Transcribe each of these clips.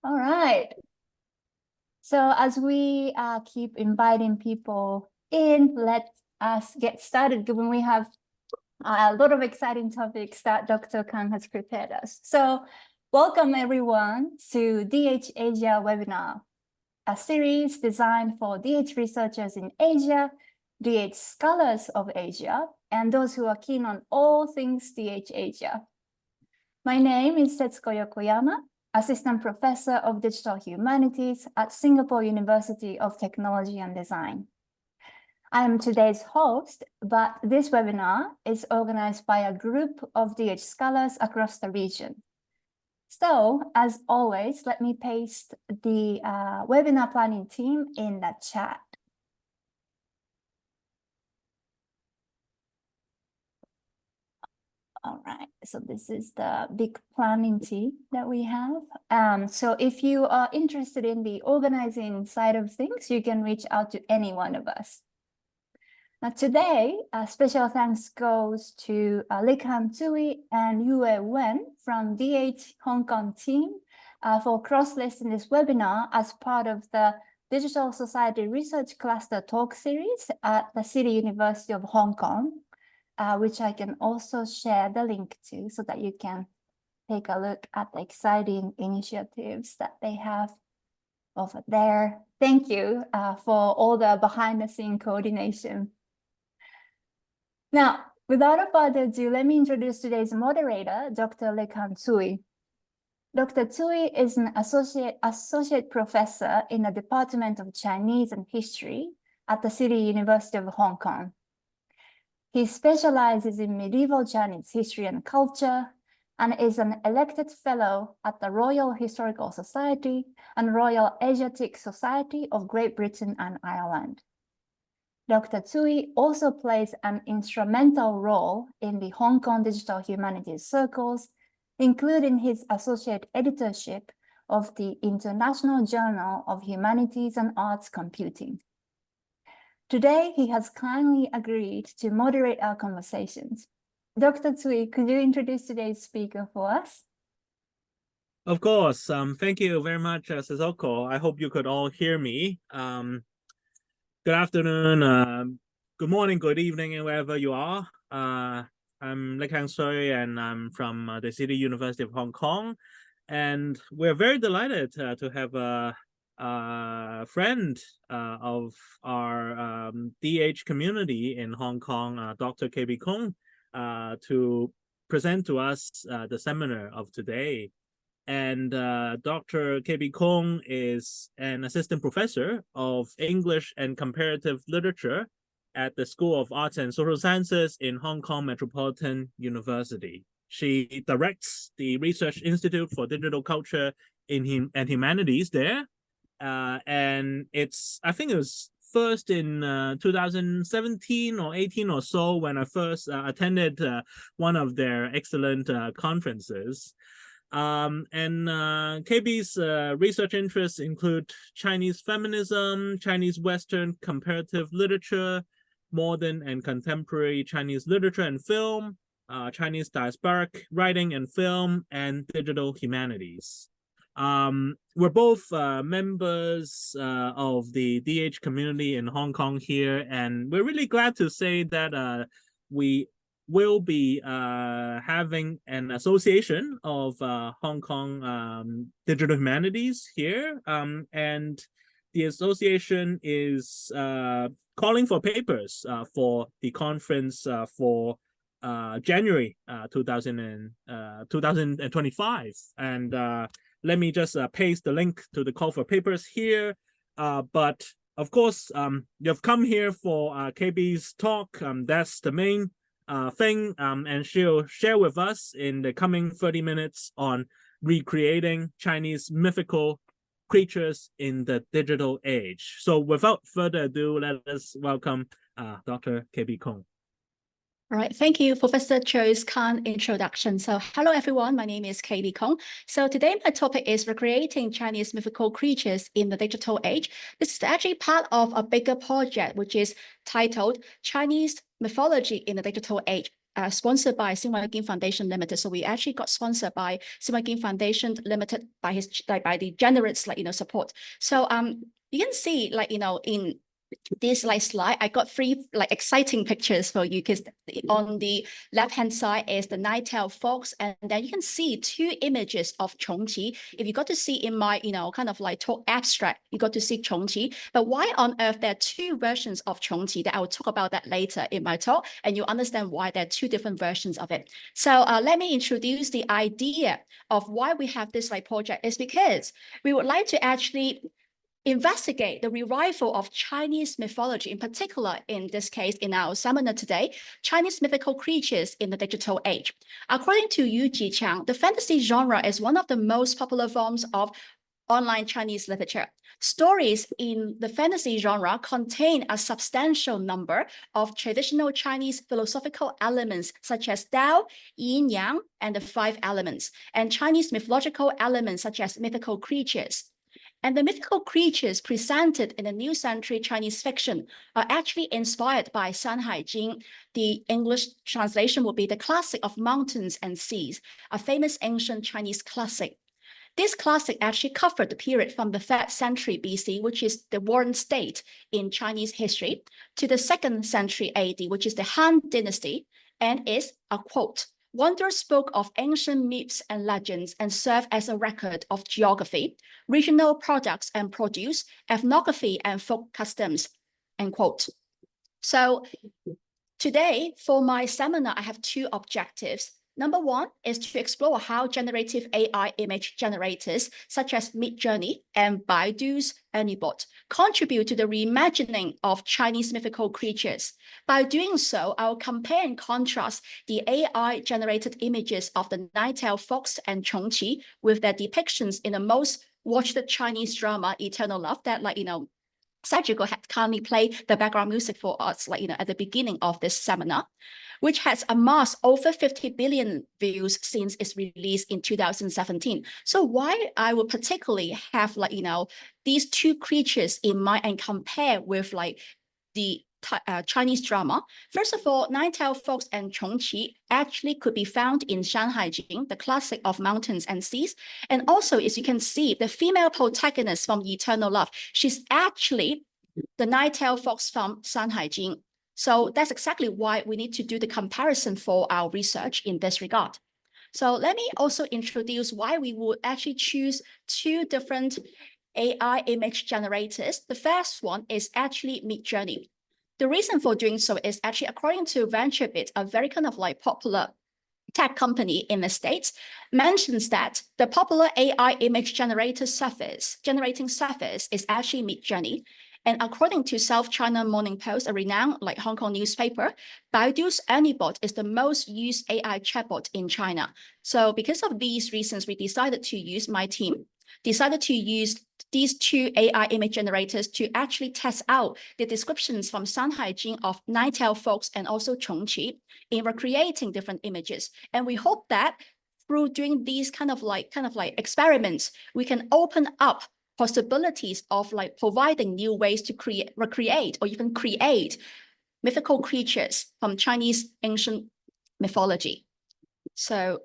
All right. So as we keep inviting people in, let us get started, given we have a lot of exciting topics that Dr. Kang has prepared us. So welcome everyone to DHAsia webinar, a series designed for DH researchers in Asia, DH scholars of Asia, and those who are keen on all things DHAsia. My name is Setsuko Yokoyama, Assistant Professor of Digital Humanities at Singapore University of Technology and Design. I am today's host, but this webinar is organized by a group of DH scholars across the region. So, as always, let me paste the webinar planning team in the chat. All right, so this is the big planning team that we have. So if you are interested in the organizing side of things, you can reach out to any one of us. Now today, special thanks goes to Likhan Tsui and Yue Wen from DH Hong Kong team for cross-listing this webinar as part of the Digital Society Research Cluster Talk Series at the City University of Hong Kong. Which I can also share the link to so that you can take a look at the exciting initiatives that they have over there. Thank you for all the behind-the-scene coordination. Now, without further ado, let me introduce today's moderator, Dr. Likhan Tsui. Dr. Tsui is an associate professor in the Department of Chinese and History at the City University of Hong Kong. He specializes in medieval Chinese history and culture and is an elected fellow at the Royal Historical Society and Royal Asiatic Society of Great Britain and Ireland. Dr. Tsui also plays an instrumental role in the Hong Kong digital humanities circles, including his associate editorship of the International Journal of Humanities and Arts Computing. Today, he has kindly agreed to moderate our conversations. Dr. Tsui, could you introduce today's speaker for us? Of course. Thank you very much, Sesoko. I hope you could all hear me. Good afternoon, good morning, good evening, wherever you are. I'm Likhan Tsui, and I'm from the City University of Hong Kong. And we're very delighted to have a friend of our DH community in Hong Kong, Dr. Kaby Kong, to present to us the seminar of today. And Dr. Kaby Kong is an assistant professor of English and Comparative Literature at the School of Arts and Social Sciences in Hong Kong Metropolitan University. She directs the Research Institute for Digital Culture and Humanities there. And I think it was first in 2017 or 18 or so when I first attended one of their excellent conferences. Kaby's research interests include Chinese feminism, Chinese Western comparative literature, modern and contemporary Chinese literature and film, Chinese diasporic writing and film, and digital humanities. We're both members of the DH community in Hong Kong here, and we're really glad to say that we will be having an association of Hong Kong digital humanities here, and the association is calling for papers for the conference for January 2025, and let me just paste the link to the call for papers here. But of course, you've come here for Kaby's talk. That's the main thing. And she'll share with us in the coming 30 minutes on recreating Chinese mythical creatures in the digital age. So without further ado, let us welcome Dr. Kaby Kong. All right, thank you, Professor Choi's kind introduction. So hello, everyone. My name is Kaby Kong. So today my topic is recreating Chinese mythical creatures in the digital age. This is actually part of a bigger project, which is titled Chinese Mythology in the Digital Age, sponsored by Tsui Jing Foundation Limited. So we actually got sponsored by Tsui Jing Foundation Limited by the generous support. So you can see in this slide, I got 3 exciting pictures for you, because on the left-hand side is the nine-tailed fox, and then you can see 2 images of Qiongqi. If you got to see in my kind of talk abstract, you got to see Qiongqi. But why on earth there are 2 versions of Qiongqi? That I will talk about that later in my talk, and you understand why there are 2 different versions of it. So let me introduce the idea of why we have this project. Is because we would like to actually investigate the revival of Chinese mythology, in particular, in this case, in our seminar today, Chinese mythical creatures in the digital age. According to Yu Jiqiang, the fantasy genre is one of the most popular forms of online Chinese literature. Stories in the fantasy genre contain a substantial number of traditional Chinese philosophical elements, such as Tao, Yin Yang, and the 5 elements, and Chinese mythological elements, such as mythical creatures. And the mythical creatures presented in the new century Chinese fiction are actually inspired by Shan Hai Jing. The English translation would be the classic of mountains and seas, a famous ancient Chinese classic. This classic actually covered the period from the 3rd century BC, which is the Warring State in Chinese history, to the 2nd century AD, which is the Han Dynasty, and is a quote, "Wondrous book of ancient myths and legends, and serve as a record of geography, regional products and produce, ethnography and folk customs," end quote. So today, for my seminar, I have 2 objectives. Number 1 is to explore how generative AI image generators, such as Midjourney and Baidu's Erniebot, contribute to the reimagining of Chinese mythical creatures. By doing so, I'll compare and contrast the AI-generated images of the nine-tailed fox and Qiongqi with their depictions in the most watched Chinese drama, Eternal Love, that Sajiko had kindly played the background music for us, at the beginning of this seminar, which has amassed over 50 billion views since its release in 2017. So why I would particularly have these 2 creatures in mind and compare with the Chinese drama. First of all, nine-tailed fox and Qiongqi actually could be found in Shan Hai Jing, the classic of mountains and seas. And also, as you can see, the female protagonist from Eternal Love, she's actually the nine-tailed fox from Shan Hai Jing. So that's exactly why we need to do the comparison for our research in this regard. So let me also introduce why we would actually choose 2 different AI image generators. The first one is actually Midjourney. The reason for doing so is actually, according to VentureBeat, a very kind of popular tech company in the States, mentions that the popular AI image generating service is actually Midjourney. And according to South China Morning Post, a renowned Hong Kong newspaper, Baidu's Erniebot is the most used AI chatbot in China. So because of these reasons, my team decided to use these 2 AI image generators to actually test out the descriptions from Shan Hai Jing of nine-tailed fox and also Qiongqi in recreating different images. And we hope that through doing these kind of experiments, we can open up possibilities of providing new ways to recreate or even create mythical creatures from Chinese ancient mythology. So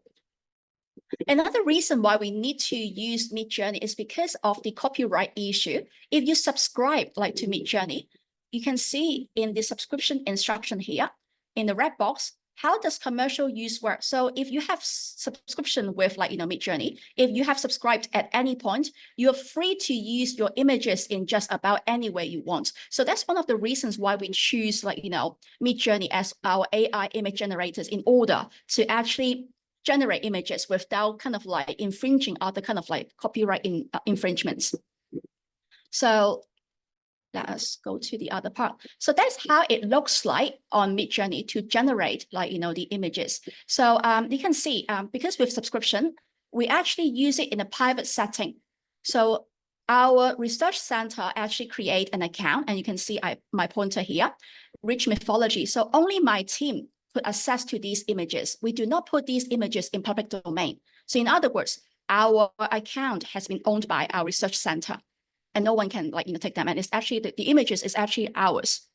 another reason why we need to use Midjourney is because of the copyright issue. If you subscribe to Midjourney, you can see in the subscription instruction here in the red box, how does commercial use work? So if you have subscription with Midjourney, if you have subscribed at any point, you're free to use your images in just about any way you want. So that's one of the reasons why we choose Midjourney as our AI image generators, in order to actually generate images without infringing other copyright infringements. So let us go to the other part. So that's how it looks like on Midjourney to generate the images. So you can see, because with subscription, we actually use it in a private setting. So our research center actually create an account, and you can see my pointer here, Rich Mythology. So only my team could access to these images. We do not put these images in public domain. So in other words, our account has been owned by our research center, and no one can take them. And it's actually the images is actually ours.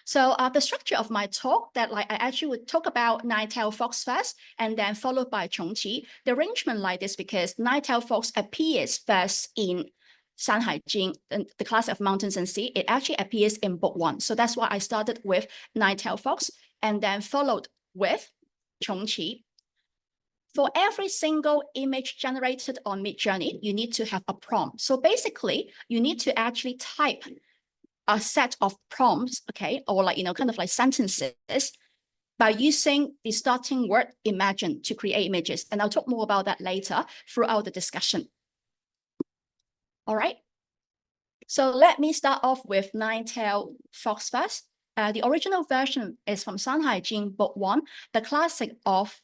So the structure of my talk that I actually would talk about nine-tailed fox first and then followed by Qiongqi. The arrangement like this because nine-tailed fox appears first in Shan Hai Jing, the class of mountains and sea. It actually appears in book 1. So that's why I started with nine-tailed fox and then followed with Qiongqi. For every single image generated on Midjourney, you need to have a prompt. So basically, you need to actually type a set of prompts, okay, or kind of like sentences by using the starting word imagine to create images. And I'll talk more about that later throughout the discussion. All right. So let me start off with nine-tailed fox first. The original version is from Shan Hai Jing, book 1, the classic of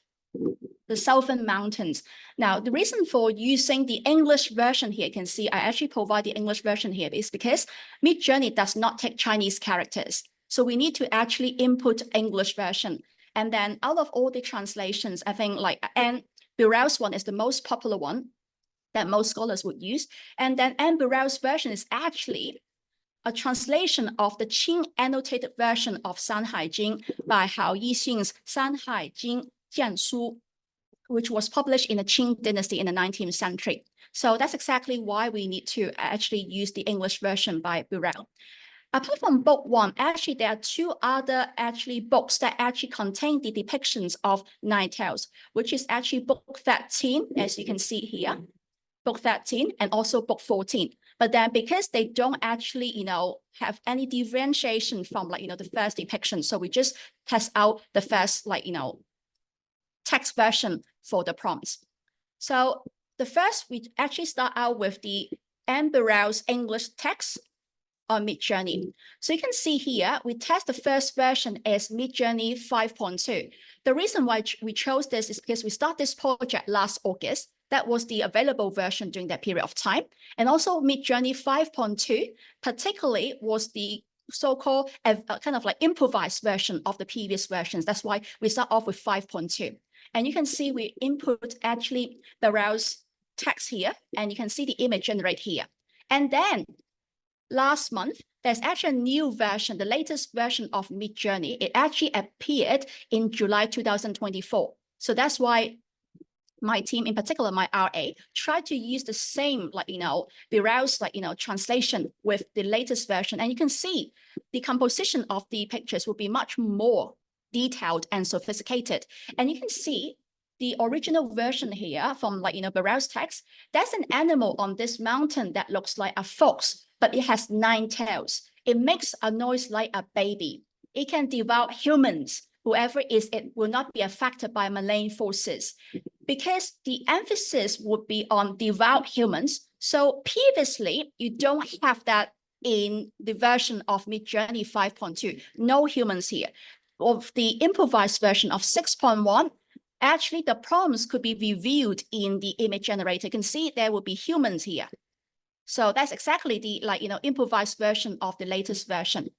the Southern Mountains. Now, the reason for using the English version here, you can see I actually provide the English version here is because Midjourney does not take Chinese characters. So we need to actually input English version. And then out of all the translations, I think Anne Burrell's one is the most popular one that most scholars would use. And then Anne Burrell's version is actually a translation of the Qing annotated version of Shan Hai Jing by Hao Yixing's Shan Hai Jing Jianshu, which was published in the Qing dynasty in the 19th century. So that's exactly why we need to actually use the English version by Burrell. Apart from book 1, actually there are 2 other books that actually contain the depictions of nine tails, which is actually book 13, as you can see here, book 13, and also book 14. But then because they don't actually, have any differentiation from the first depiction, so we just test out the first text version for the prompts. So the first, we actually start out with the Anne Burrell's English text on Midjourney. So you can see here, we test the first version as Midjourney 5.2. The reason why we chose this is because we started this project last August. That was the available version during that period of time. And also Midjourney 5.2 particularly was the so-called kind of improvised version of the previous versions. That's why we start off with 5.2. And you can see we input actually Burrell's text here, and you can see the image generate here. And then last month, there's actually a new version, the latest version of Midjourney. It actually appeared in July 2024. So that's why my team, in particular, my RA, tried to use the same, Burrell's, translation with the latest version. And you can see the composition of the pictures will be much more detailed and sophisticated. And you can see the original version here from Burrell's text. There's an animal on this mountain that looks like a fox, but it has 9 tails. It makes a noise like a baby. It can devour humans. Whoever is it will not be affected by malign forces. Because the emphasis would be on devout humans. So previously, you don't have that in the version of Midjourney 5.2. No humans here. Of the improvised version of 6.1, actually the prompts could be reviewed in the image generator. You can see there will be humans here. So that's exactly the improvised version of the latest version.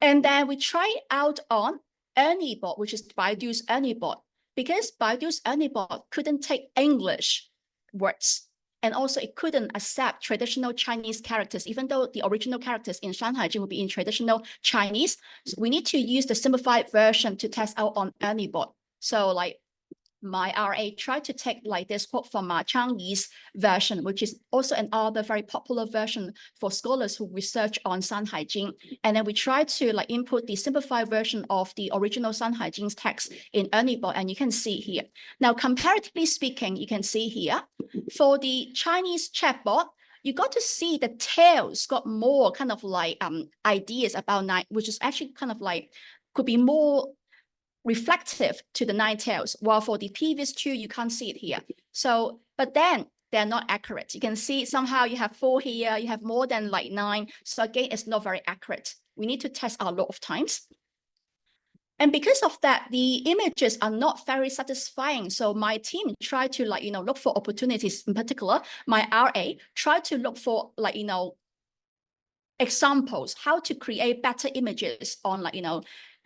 And then we try out on Erniebot, which is Baidu's Erniebot, because Baidu's Erniebot couldn't take English words. And also it couldn't accept traditional Chinese characters, even though the original characters in Shan Hai Jing would be in traditional Chinese. So we need to use the simplified version to test out on Erniebot. So my RA tried to take this quote from Chang Yi's version, which is also another very popular version for scholars who research on Shan Hai Jing. And then we tried to input the simplified version of the original Shan Hai Jing's text in Erniebot, and you can see here. Now, comparatively speaking, you can see here, for the Chinese chatbot, you got to see the tails got more kind of ideas about nine, which is actually kind of could be more reflective to the 9 tails, while for the previous 2, you can't see it here. So, but then they're not accurate. You can see somehow you have 4 here, you have more than 9. So again, it's not very accurate. We need to test a lot of times. And because of that, the images are not very satisfying. So my team tried to look for opportunities. In particular, my RA tried to look for examples, how to create better images on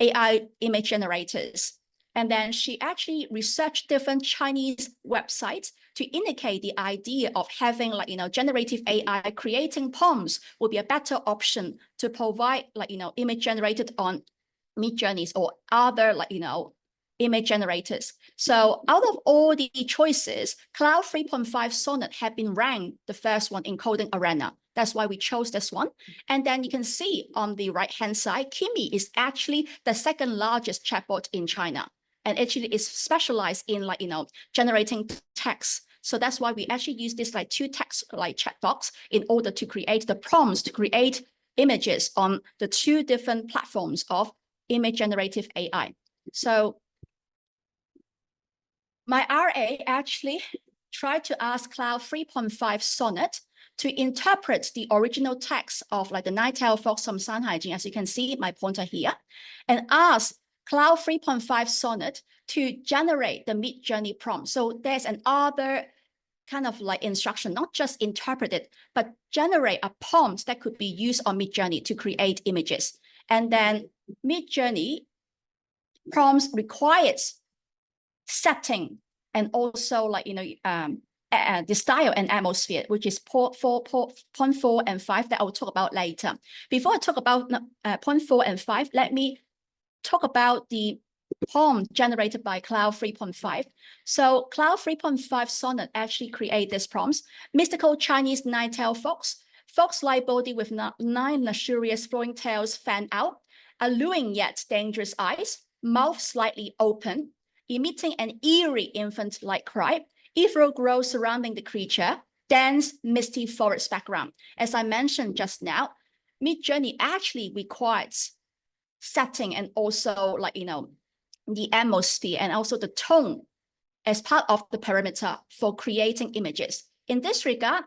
AI image generators. And then she actually researched different Chinese websites to indicate the idea of having like, generative AI creating prompts would be a better option to provide like, image generated on Midjourneys or other like, image generators. So out of all the choices, Cloud 3.5 Sonnet had been ranked the first one in coding arena. That's why we chose this one. And then you can see on the right-hand side, Kimi is actually the second largest chatbot in China. And actually is specialized in like, generating text. So that's why we actually use this like two text like chatbots in order to create the prompts to create images on the two different platforms of image generative AI. So my RA actually tried to ask Cloud 3.5 Sonnet to interpret the original text of like the nine-tailed fox from Shan Hai Jing, as you can see my pointer here, and ask Cloud 3.5 Sonnet to generate the Midjourney prompt. So there's another kind of like instruction, not just interpret it, but generate a prompt that could be used on Midjourney to create images. And then Midjourney prompts requires setting and also like, the style and atmosphere, which is point 4 and 5 that I will talk about later. Before I talk about point 4 and 5, let me talk about the prompt generated by Cloud 3.5. So Cloud 3.5 Sonnet actually create these prompts. Mystical Chinese nine-tailed fox, fox-like body with 9 luxurious flowing tails fan out, alluring yet dangerous eyes, mouth slightly open, emitting an eerie infant-like cry, ethereal glow surrounding the creature, dense, misty forest background. As I mentioned just now, Midjourney actually requires setting and also like, the atmosphere and also the tone as part of the parameter for creating images. In this regard,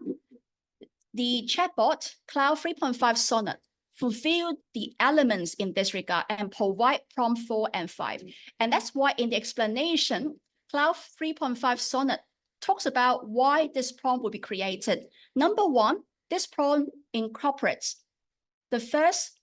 the chatbot Cloud 3.5 Sonnet fulfill the elements in this regard and provide prompt 4 and 5. And that's why in the explanation, Cloud 3.5 Sonnet talks about why this prompt will be created. Number one, this prompt incorporates the first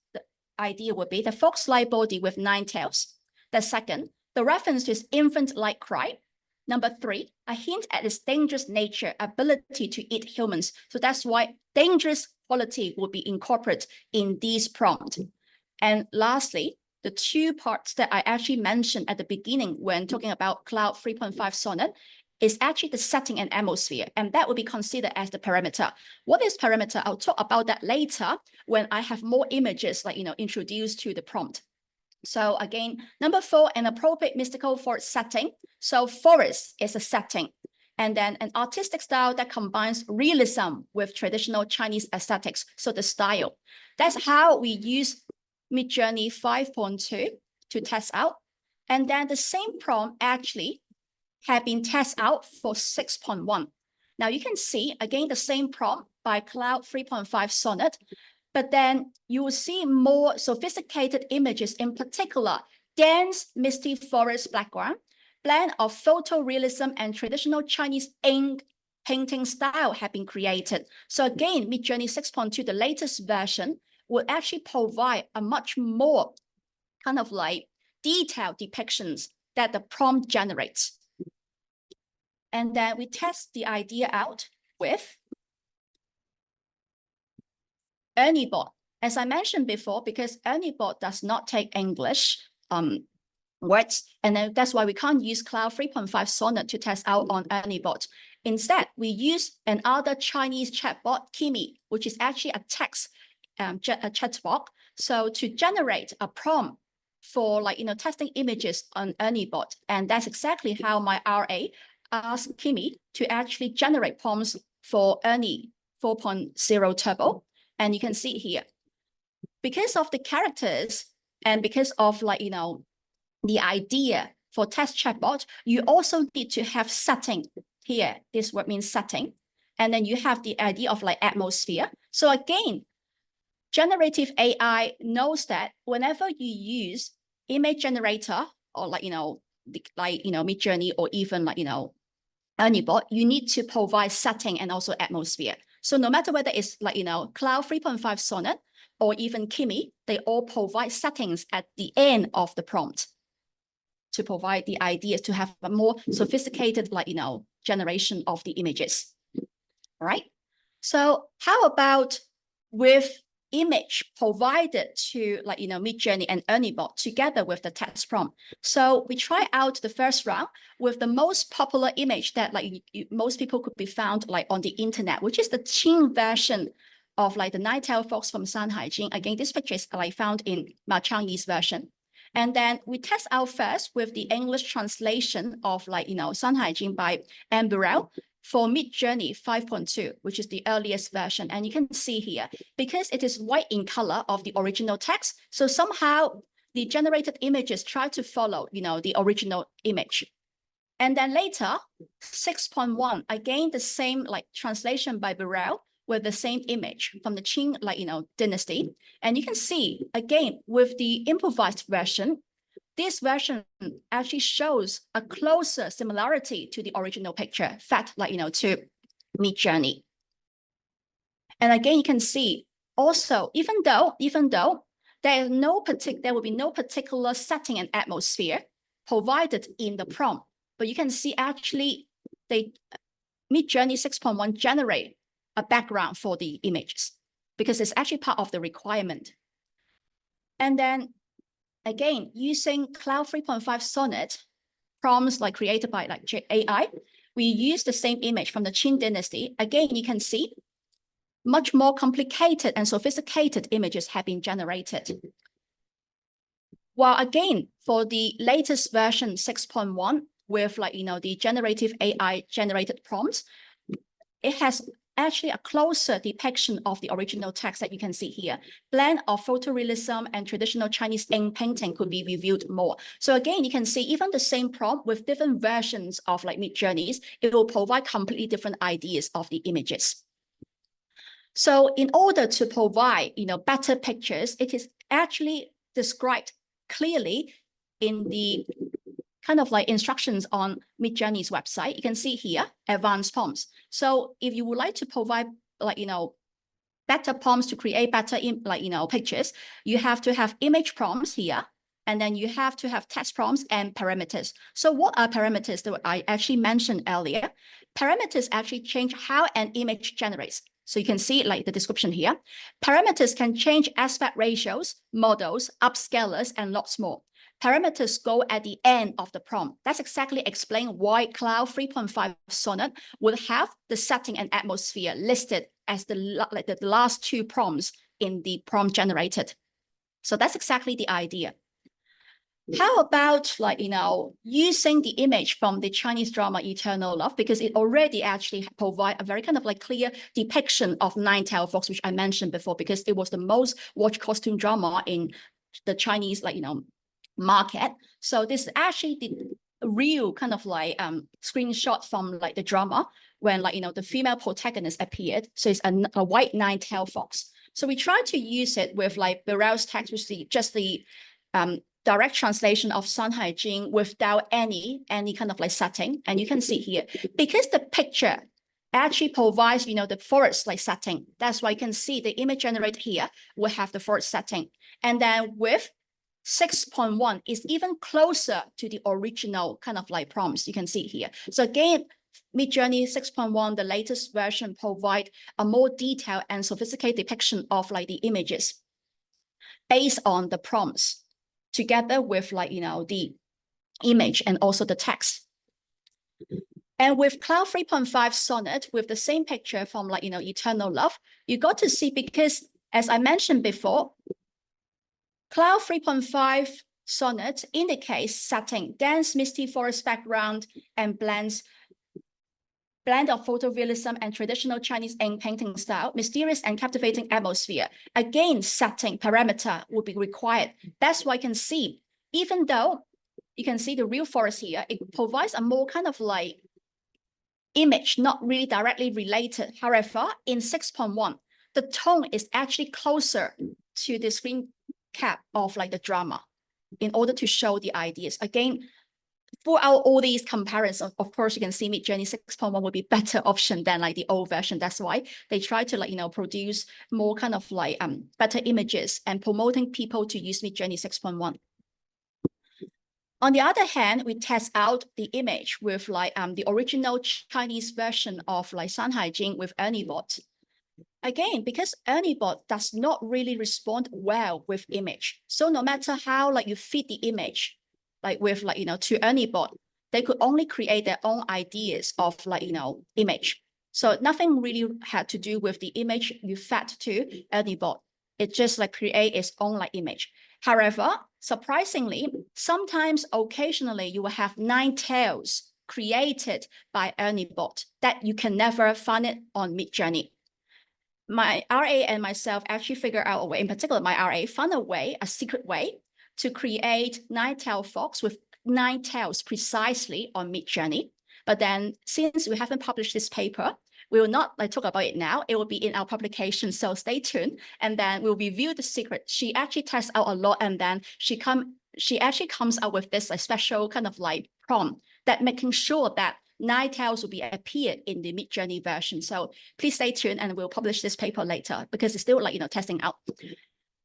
idea would be the fox-like body with 9 tails. The second, the reference to its infant-like cry. Number 3, a hint at its dangerous nature, ability to eat humans. So that's why dangerous quality will be incorporated in these prompts. And lastly, the 2 parts that I actually mentioned at the beginning when talking about Cloud 3.5 Sonnet is actually the setting and atmosphere, and that will be considered as the parameter. What is parameter? I'll talk about that later when I have more images like, introduced to the prompt. So again, number 4, an appropriate mystical forest setting. So forest is a setting. And then an artistic style that combines realism with traditional Chinese aesthetics. So the style. That's how we use Midjourney 5.2 to test out. And then the same prompt actually have been tested out for 6.1. Now you can see, again, the same prompt by Cloud 3.5 Sonnet, but then you will see more sophisticated images, in particular, dense, misty forest background, blend of photorealism and traditional Chinese ink painting style have been created. So again, Midjourney 6.2, the latest version, will actually provide a much more kind of like detailed depictions that the prompt generates. And then we test the idea out with Erniebot. As I mentioned before, because Erniebot does not take English words, and then that's why we can't use Cloud 3.5 Sonnet to test out on Erniebot. Instead, we use another Chinese chatbot, Kimi, which is actually a text chatbot. So to generate a prompt for like, testing images on Erniebot. And that's exactly how my RA asked Kimi to actually generate prompts for Ernie 4.0 Turbo. And you can see here, because of the characters and because of like, the idea for test chatbot, you also need to have setting here. This word means setting. And then you have the idea of like atmosphere. So again, generative AI knows that whenever you use image generator or like, Midjourney or even like, Erniebot, you need to provide setting and also atmosphere. So no matter whether it's like, Cloud 3.5 Sonnet or even Kimi, they all provide settings at the end of the prompt. to provide the ideas to have a more sophisticated, like, generation of the images. All right. So how about with image provided to, like, Midjourney and Erniebot together with the text prompt? So we try out the first round with the most popular image that, like, most people could be found, like, on the internet, which is the Qing version of, like, the nine-tailed fox from Shan Hai Jing. Again, this picture is, like, found in Ma Changyi's version. And then we test out first with the English translation of, like, Shan Hai Jing by Anne Burrell for Midjourney 5.2, which is the earliest version. And you can see here, because it is white in color of the original text, so somehow the generated images try to follow, the original image. And then later, 6.1, again, the same, like, translation by Burrell with the same image from the Qing, like, dynasty. And you can see, again, with the improvised version, this version actually shows a closer similarity to the original picture, in fact, like, to Midjourney. And again, you can see also, even though there will be no particular setting and atmosphere provided in the prompt, but you can see actually Midjourney 6.1 generate a background for the images because it's actually part of the requirement. And then again, using Cloud 3.5 Sonnet prompts, like, created by, like, AI, we use the same image from the Qing dynasty. Again, you can see much more complicated and sophisticated images have been generated. While again, for the latest version 6.1 with, like, the generative AI generated prompts, it has actually a closer depiction of the original text that you can see here. Blend of photorealism and traditional Chinese ink painting could be reviewed more. So again, you can see even the same prompt with different versions of, like, Midjourneys, it will provide completely different ideas of the images. So in order to provide, better pictures, it is actually described clearly in the kind of, like, instructions on Midjourney's website. You can see here, advanced prompts. So if you would like to provide, like, better prompts to create better, pictures, you have to have image prompts here, and then you have to have text prompts and parameters. So what are parameters that I actually mentioned earlier? Parameters actually change how an image generates. So you can see, like, the description here. Parameters can change aspect ratios, models, upscalers, and lots more. Parameters go at the end of the prompt. That's exactly explain why Cloud 3.5 Sonnet would have the setting and atmosphere listed as the last two prompts in the prompt generated. So that's exactly the idea. How about, like, using the image from the Chinese drama Eternal Love, because it already actually provide a very kind of, like, clear depiction of nine-tailed fox, which I mentioned before, because it was the most watched costume drama in the Chinese, like, market. So this is actually the real kind of, like, screenshot from, like, the drama when, like, the female protagonist appeared. So it's a white nine-tailed fox. So we try to use it with, like, Burrell's text, which is just the direct translation of Shan Hai Jing without any kind of, like, setting. And you can see here, because the picture actually provides, the forest, like, setting. That's why you can see the image generated here will have the forest setting. And then with 6.1 is even closer to the original kind of, like, prompts you can see here. So again, Midjourney 6.1, the latest version, provide a more detailed and sophisticated depiction of, like, the images based on the prompts together with, like, the image and also the text. And with Cloud 3.5 Sonnet, with the same picture from, like, Eternal Love, you got to see, because as I mentioned before, Cloud 3.5 Sonnet indicates setting, dense, misty forest background, and blend of photorealism and traditional Chinese ink painting style, mysterious and captivating atmosphere. Again, setting parameter would be required. That's why you can see, even though you can see the real forest here, it provides a more kind of, like, image, not really directly related. However, in 6.1, the tone is actually closer to the screen cap of, like, the drama in order to show the ideas. Again, throughout all these comparisons, of course, you can see Midjourney 6.1 would be better option than, like, the old version. That's why they try to, like, produce more kind of, like, better images and promoting people to use Midjourney 6.1. On the other hand, we test out the image with like the original Chinese version of like Shan Hai Jing with Erniebot. Again, because Erniebot does not really respond well with image. So no matter how like you feed the image, like with like, to Erniebot, they could only create their own ideas of like, image. So nothing really had to do with the image you fed to Erniebot. It just like create its own like image. However, surprisingly, sometimes occasionally you will have 9 tails created by Erniebot that you can never find it on Midjourney. My RA and myself actually figured out a way, in particular, my RA found a way, a secret way to create 9-tailed fox with 9 tails precisely on Midjourney. But then since we haven't published this paper, we will not like talk about it now. It will be in our publication, so stay tuned. And then we'll review the secret. She actually tests out a lot, and then she actually comes out with this like special kind of like prompt that making sure that 9 tails will be appeared in the Midjourney version. So please stay tuned, and we'll publish this paper later because it's still like testing out.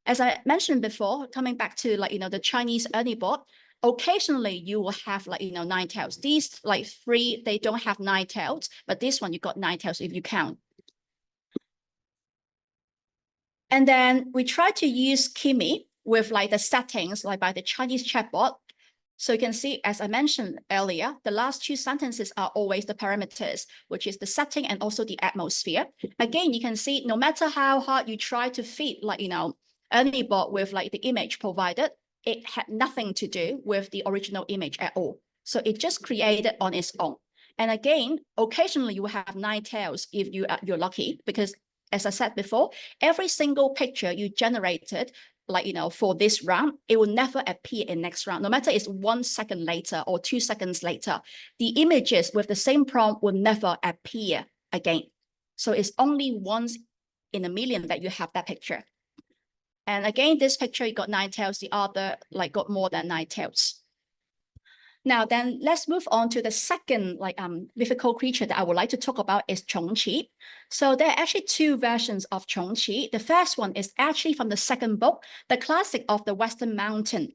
As I mentioned before, coming back to like the Chinese Erniebot, occasionally you will have like 9 tails. These like 3, they don't have 9 tails, but this one you got 9 tails if you count. And then we try to use Kimi with like the settings like by the Chinese chatbot. So you can see, as I mentioned earlier, the last 2 sentences are always the parameters, which is the setting and also the atmosphere. Again, you can see no matter how hard you try to feed like Erniebot with like the image provided, it had nothing to do with the original image at all. So it just created on its own. And again, occasionally you will have 9 tails if you're lucky, because as I said before, every single picture you generated like, for this round, it will never appear in next round. No matter it's 1 second later or 2 seconds later, the images with the same prompt will never appear again. So it's only once in a million that you have that picture. And again, this picture, you got 9 tails, the other like got more than 9 tails. Now then, let's move on to the second like mythical creature that I would like to talk about is Qiongqi. So there are actually 2 versions of Qiongqi. The first one is actually from the second book, the classic of the Western Mountain.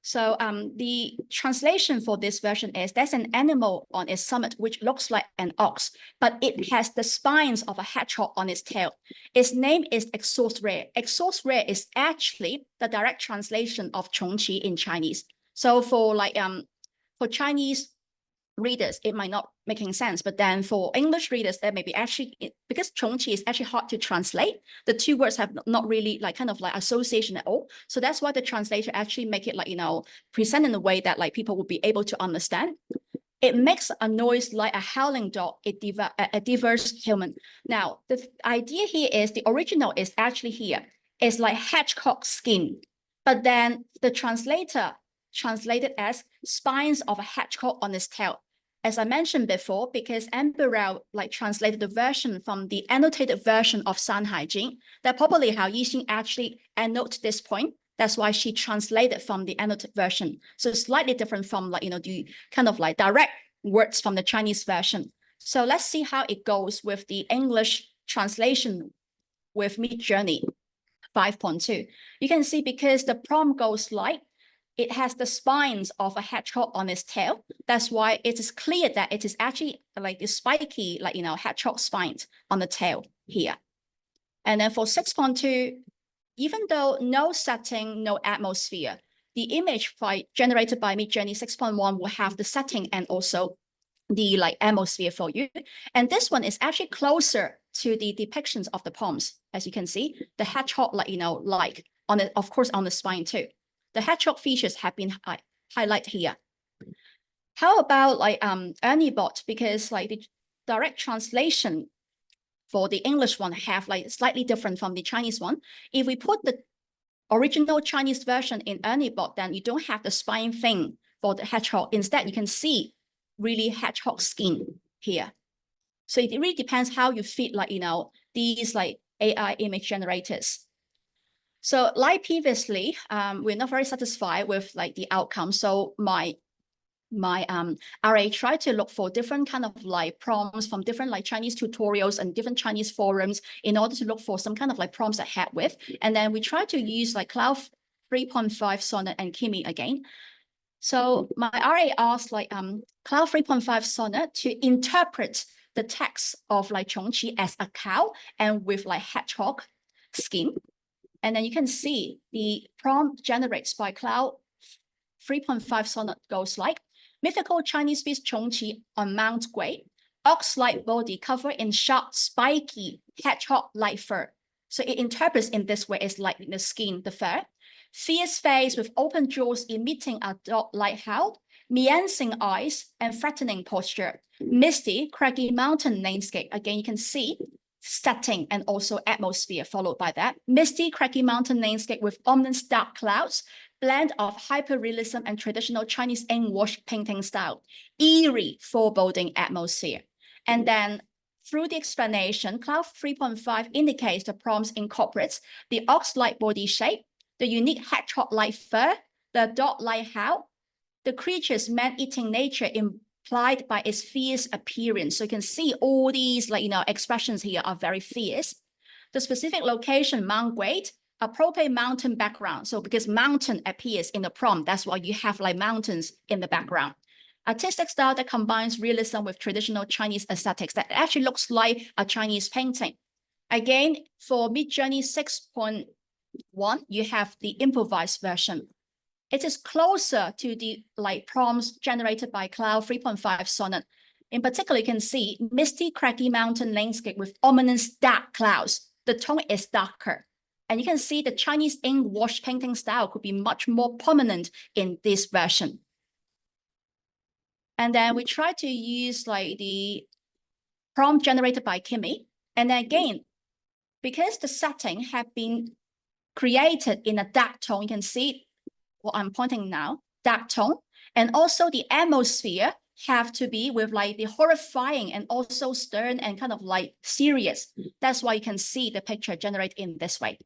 So the translation for this version is there's an animal on its summit which looks like an ox, but it has the spines of a hedgehog on its tail. Its name is ushered. Ushered is actually the direct translation of Qiongqi in Chinese. So for like for Chinese readers, it might not making sense, but then for English readers, that may be actually, because Qiongqi is actually hard to translate, the 2 words have not really like kind of like association at all. So that's why the translator actually make it like, present in a way that like people will be able to understand. It makes a noise like a howling dog, a diverse human. Now, the idea here is the original is actually here. It's like hedgehog skin, but then the translator translated as spines of a hedgehog on its tail. As I mentioned before, because Amberell like translated the version from the annotated version of Shan Hai Jing, that probably how Yixing actually annotated this point. That's why she translated from the annotated version. So it's slightly different from like, the kind of like direct words from the Chinese version. So let's see how it goes with the English translation with Midjourney 5.2. You can see because the prompt goes like, it has the spines of a hedgehog on its tail. That's why it is clear that it is actually like the spiky, like, hedgehog spines on the tail here. And then for 6.2, even though no setting, no atmosphere, the image generated by Midjourney 6.1 will have the setting and also the like atmosphere for you. And this one is actually closer to the depictions of the poems. As you can see, the hedgehog, like, like on it, of course, on the spine too. The hedgehog features have been highlighted here. How about like Erniebot? Because like the direct translation for the English one have like slightly different from the Chinese one. If we put the original Chinese version in Erniebot, then you don't have the spine thing for the hedgehog. Instead, you can see really hedgehog skin here. So it really depends how you feed like, these like AI image generators. So like previously, we're not very satisfied with like the outcome. So my RA tried to look for different kind of like prompts from different like Chinese tutorials and different Chinese forums in order to look for some kind of like prompts that had with. And then we tried to use like Cloud 3.5, Sonnet, and Kimi again. So my RA asked like Cloud 3.5 Sonnet to interpret the text of like Qiongqi as a cow and with like hedgehog skin. And then you can see the prompt generates by Cloud 3.5 Sonnet goes like, mythical Chinese beast Qiongqi on Mount Gui, ox-like body covered in sharp, spiky, hedgehog-like fur. So it interprets in this way as like the skin, the fur. Fierce face with open jaws emitting a dog-like howl, meandering eyes and threatening posture. Misty, craggy mountain landscape. Again, you can see setting and also atmosphere followed by that. Misty, craggy mountain landscape with ominous dark clouds, blend of hyperrealism and traditional Chinese ink wash painting style. Eerie, foreboding atmosphere. And then through the explanation, Cloud 3.5 indicates the prompts incorporates the ox-like body shape, the unique hedgehog-like fur, the dog-like howl, the creature's man-eating nature implied by its fierce appearance. So you can see all these expressions here are very fierce. The specific location, Mount Gui, appropriate mountain background. So because mountain appears in the prompt, that's why you have like mountains in the background. Artistic style that combines realism with traditional Chinese aesthetics that actually looks like a Chinese painting. Again, for Midjourney 6.1, you have the improvised version. It is closer to the prompts generated by Cloud 3.5 Sonnet. In particular, you can see misty, craggy mountain landscape with ominous dark clouds. The tone is darker. And you can see the Chinese ink wash painting style could be much more prominent in this version. And then we try to use the prompt generated by Kaby. And then again, because the setting have been created in a dark tone, you can see what I'm pointing now, dark tone. And also the atmosphere have to be with the horrifying and also stern and kind of serious. That's why you can see the picture generated in this way.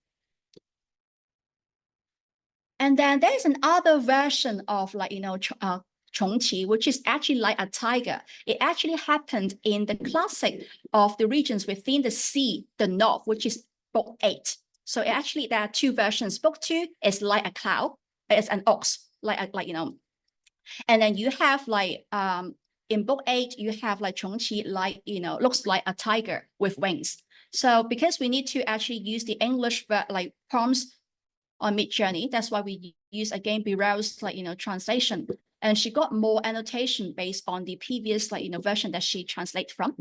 And then there's another version of Qiongqi, which is actually like a tiger. It actually happened in the classic of the regions within the sea, the north, which is Book 8. So actually there are two versions. Book 2 is like a cow, it's an ox, and then you have in Book 8, you have Qiongqi looks like a tiger with wings. So because we need to actually use the English prompts on Midjourney, that's why we use again Birel's translation. And she got more annotation based on the previous version that she translated from.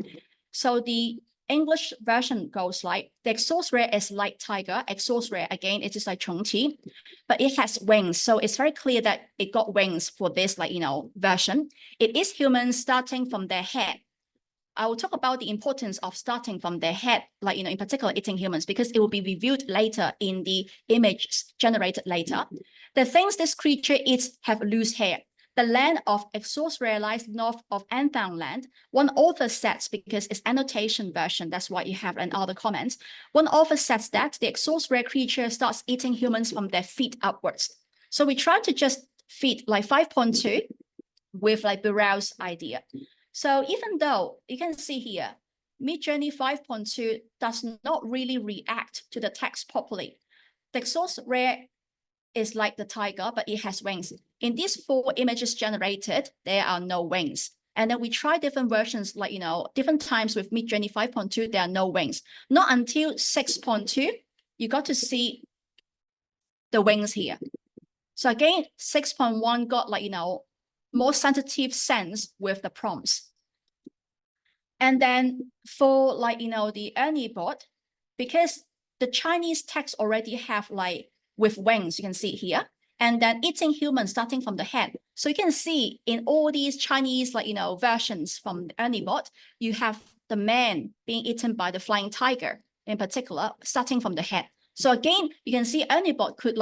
So the English version goes like, the exhaust ray is like tiger. Exhaust ray, again, it is like Qiongqi, but it has wings. So it's very clear that it got wings for this version. It is human starting from their head. I will talk about the importance of starting from their head, in particular eating humans, because it will be reviewed later in the image generated later. The things this creature eats have loose hair. The land of exhaust ray lies north of Anthang land. One author says, because it's annotation version, that's why you have other comments. One author says that the exhaust ray creature starts eating humans from their feet upwards. So we try to just feed 5.2 with Birel's idea. So even though you can see here, Midjourney 5.2 does not really react to the text properly. The exhaust ray is like the tiger, but it has wings. In these 4 images generated, there are no wings. And then we try different versions, different times with Midjourney 5.2, there are no wings. Not until 6.2, you got to see the wings here. So again, 6.1 got more sensitive sense with the prompts. And then for the Erniebot, because the Chinese text already have with wings, you can see here, and then eating humans starting from the head. So you can see in all these Chinese versions from Erniebot, you have the man being eaten by the flying tiger in particular, starting from the head. So again, you can see Erniebot could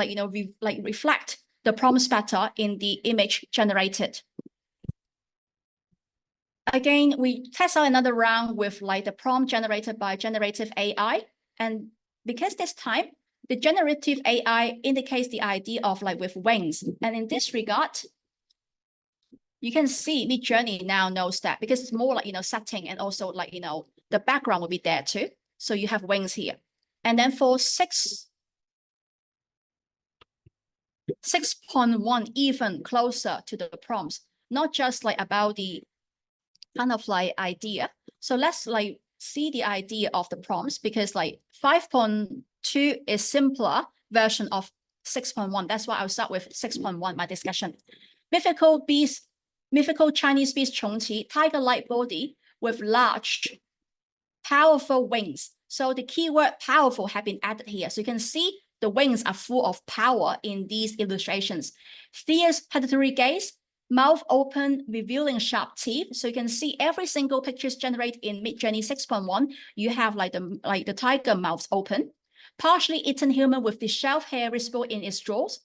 reflect the prompts better in the image generated. Again, we test out another round with the prompt generated by generative AI. And because this time, the generative AI indicates the idea of with wings. And in this regard, you can see Midjourney now knows that because it's more setting and also the background will be there too. So you have wings here. And then for 6, 6.1 even closer to the prompts, not just like about the kind of like idea. So let's like see the idea of the prompts, because like 5.2 is simpler version of 6.1. That's why I'll start with 6.1, my discussion. Mythical Chinese beast Qiongqi, tiger-like body with large, powerful wings. So the keyword powerful have been added here. So you can see the wings are full of power in these illustrations. Fierce predatory gaze, mouth open, revealing sharp teeth. So you can see every single pictures generated in Midjourney 6.1. You have like the tiger mouth open. Partially eaten human with the shelf hair visible in its jaws.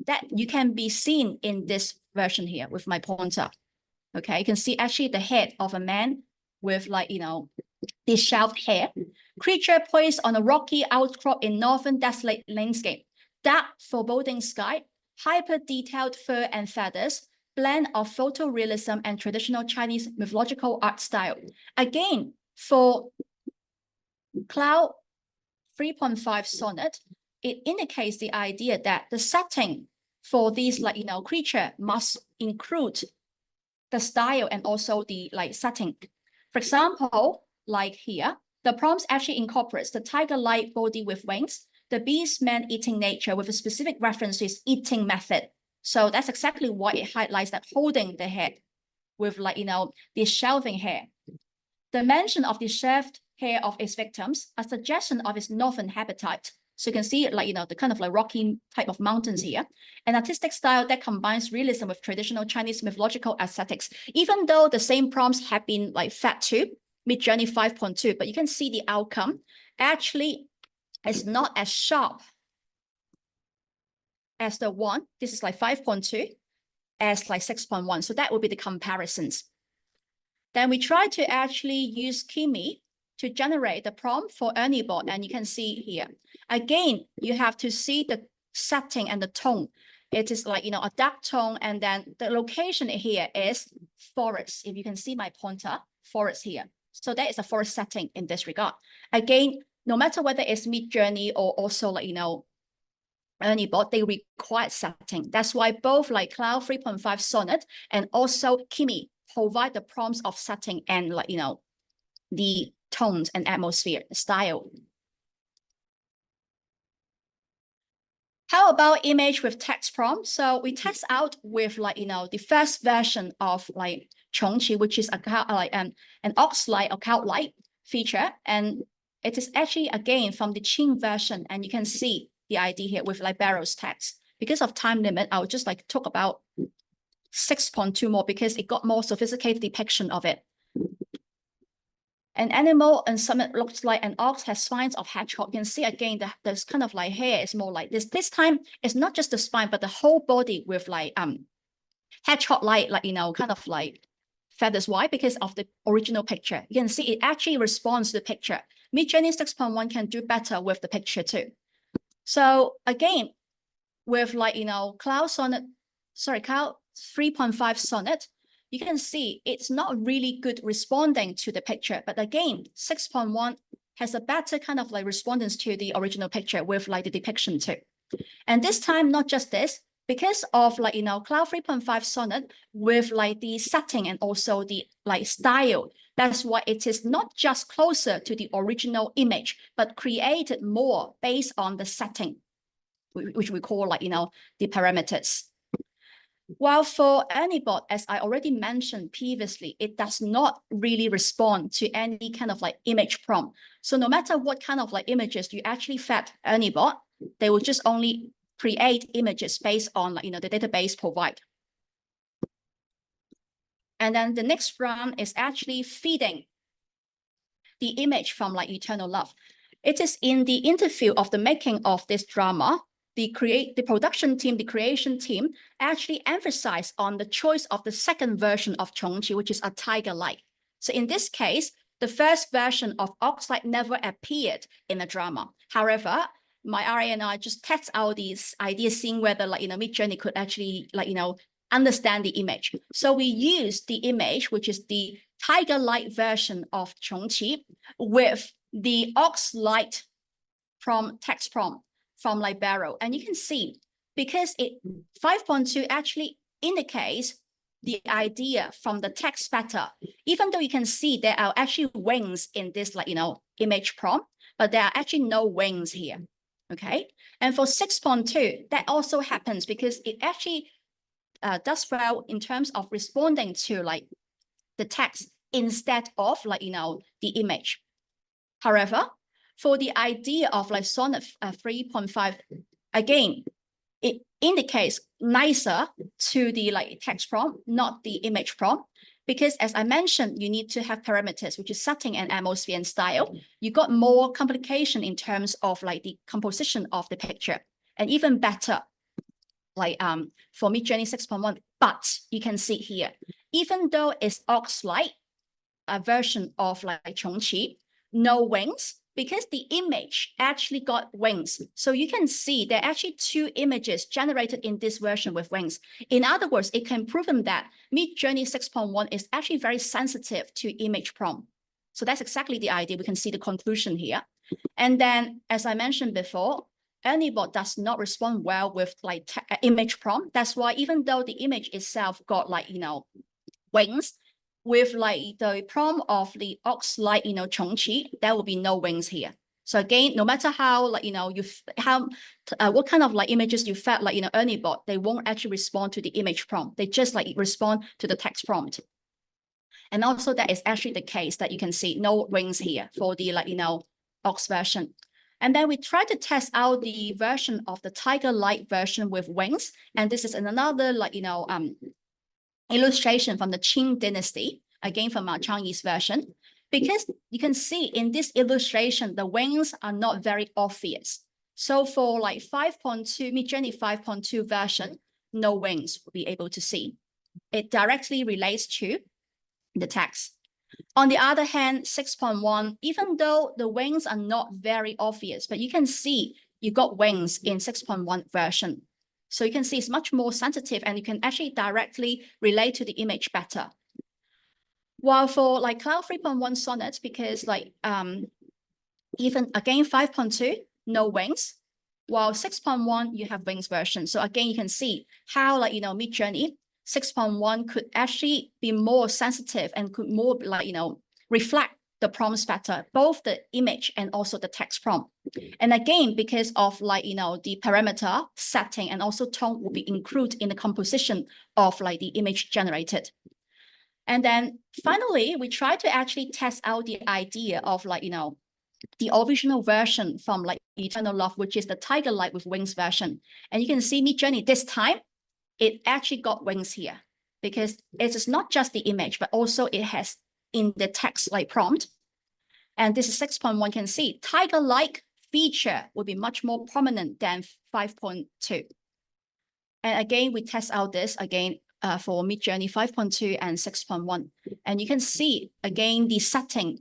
That you can be seen in this version here with my pointer. Okay, you can see actually the head of a man with like, you know, this shelved hair. Creature poised on a rocky outcrop in northern desolate landscape. Dark foreboding sky, hyper detailed fur and feathers, blend of photorealism and traditional Chinese mythological art style. Again, for Cloud 3.5 sonnet, it indicates the idea that the setting for these like, you know, creature must include the style and also the like setting. For example, like here, the prompts actually incorporates the tiger-like body with wings, the beast man-eating nature with a specific reference to its eating method. So that's exactly why it highlights that holding the head with like, you know, the shelving hair. The mention of the shelved hair of its victims, a suggestion of its northern habitat. So you can see like, you know, the kind of like rocky type of mountains here. An artistic style that combines realism with traditional Chinese mythological aesthetics, even though the same prompts have been like fed to Midjourney 5.2, but you can see the outcome actually is not as sharp as the one. This is like 5.2 as like 6.1. So that would be the comparisons. Then we try to actually use Kimi to generate the prompt for Erniebot, and you can see here. Again, you have to see the setting and the tone. It is like, you know, a dark tone, and then the location here is forest. If you can see my pointer, forest here. So that is a forest setting in this regard. Again, no matter whether it's Midjourney or also like, you know, Erniebot, they require setting. That's why both like Cloud 3.5 Sonnet and also Kimi provide the prompts of setting and like, you know, the tones and atmosphere style. How about image with text prompt? So we test out with like, you know, the first version of like Qiongqi, which is a like an ox-like or cow-like feature. And it is actually again from the Qing version. And you can see the idea here with like barrels text. Because of time limit, I'll just like talk about 6.2 more because it got more sophisticated depiction of it. An animal and summit looks like an ox, has spines of hedgehog. You can see again that there's kind of like hair is more like this. This time it's not just the spine, but the whole body with like hedgehog like you know, kind of like feathers. Why? Because of the original picture. You can see it actually responds to the picture. Midjourney 6.1 can do better with the picture too. So again, with like, you know, Cloud 3.5 Sonnet, you can see it's not really good responding to the picture. But again, 6.1 has a better kind of like respondence to the original picture with like the depiction too. And this time, not just this, because of like, you know, Cloud 3.5 Sonnet with like the setting and also the like style. That's why it is not just closer to the original image, but created more based on the setting, which we call like, you know, the parameters. While for Erniebot, as I already mentioned previously, it does not really respond to any kind of like image prompt. So no matter what kind of like images you actually fed Erniebot, they will just only create images based on like, you know, the database provide. And then the next round is actually feeding the image from like Eternal Love. It is in the interview of the making of this drama, the production team, the creation team actually emphasized on the choice of the second version of Qiongqi, which is a tiger-like. So in this case, the first version of ox-like never appeared in the drama. However, my RA and I just test out these ideas, seeing whether like, you know, Midjourney could actually like, you know, understand the image. So we use the image, which is the tiger-like version of Qiongqi with the ox-like text prompt from like barrel. And you can see, because 5.2 actually indicates the idea from the text better. Even though you can see there are actually wings in this, like, image prompt, but there are actually no wings here. Okay. And for 6.2, that also happens because it actually does well in terms of responding to like the text instead of like, the image. However, for the idea of like Sonnet 3.5, again, it indicates nicer to the like text prompt, not the image prompt, because as I mentioned, you need to have parameters, which is setting and atmosphere and style. You got more complication in terms of like the composition of the picture, and even better, like for Midjourney 6.1. But you can see here, even though it's Ox-like, a version of like Qiongqi, no wings, because the image actually got wings. So you can see there are actually 2 images generated in this version with wings. In other words, it can prove that Midjourney 6.1 is actually very sensitive to image prompt. So that's exactly the idea. We can see the conclusion here. And then, as I mentioned before, Erniebot does not respond well with like image prompt. That's why even though the image itself got like, wings, with like the prompt of the Ox-like, Qiongqi, there will be no wings here. So again, no matter how like, what kind of like images you fed like, Erniebot, they won't actually respond to the image prompt. They just like respond to the text prompt. And also that is actually the case that you can see no wings here for the like, Ox version. And then we try to test out the version of the tiger-like version with wings. And this is another like, illustration from the Qing dynasty, again from our Chinese version, because you can see in this illustration, the wings are not very obvious. So for like 5.2, Midjourney 5.2 version, no wings will be able to see. It directly relates to the text. On the other hand, 6.1, even though the wings are not very obvious, but you can see you got wings in 6.1 version. So you can see it's much more sensitive and you can actually directly relate to the image better. While for like Cloud 3.1 Sonnet, because like even again 5.2, no wings, while 6.1, you have wings version. So again, you can see how like, Midjourney 6.1 could actually be more sensitive and could more like, reflect the prompts better, both the image and also the text prompt. And again, because of like, the parameter setting and also tone will be included in the composition of like the image generated. And then finally, we try to actually test out the idea of like, the original version from like Eternal Love, which is the tiger-like with wings version. And you can see Midjourney this time, it actually got wings here because it is not just the image, but also it has in the text like prompt. And this is 6.1, you can see tiger-like feature will be much more prominent than 5.2. And again, we test out this again for Midjourney 5.2 and 6.1. And you can see again, the setting,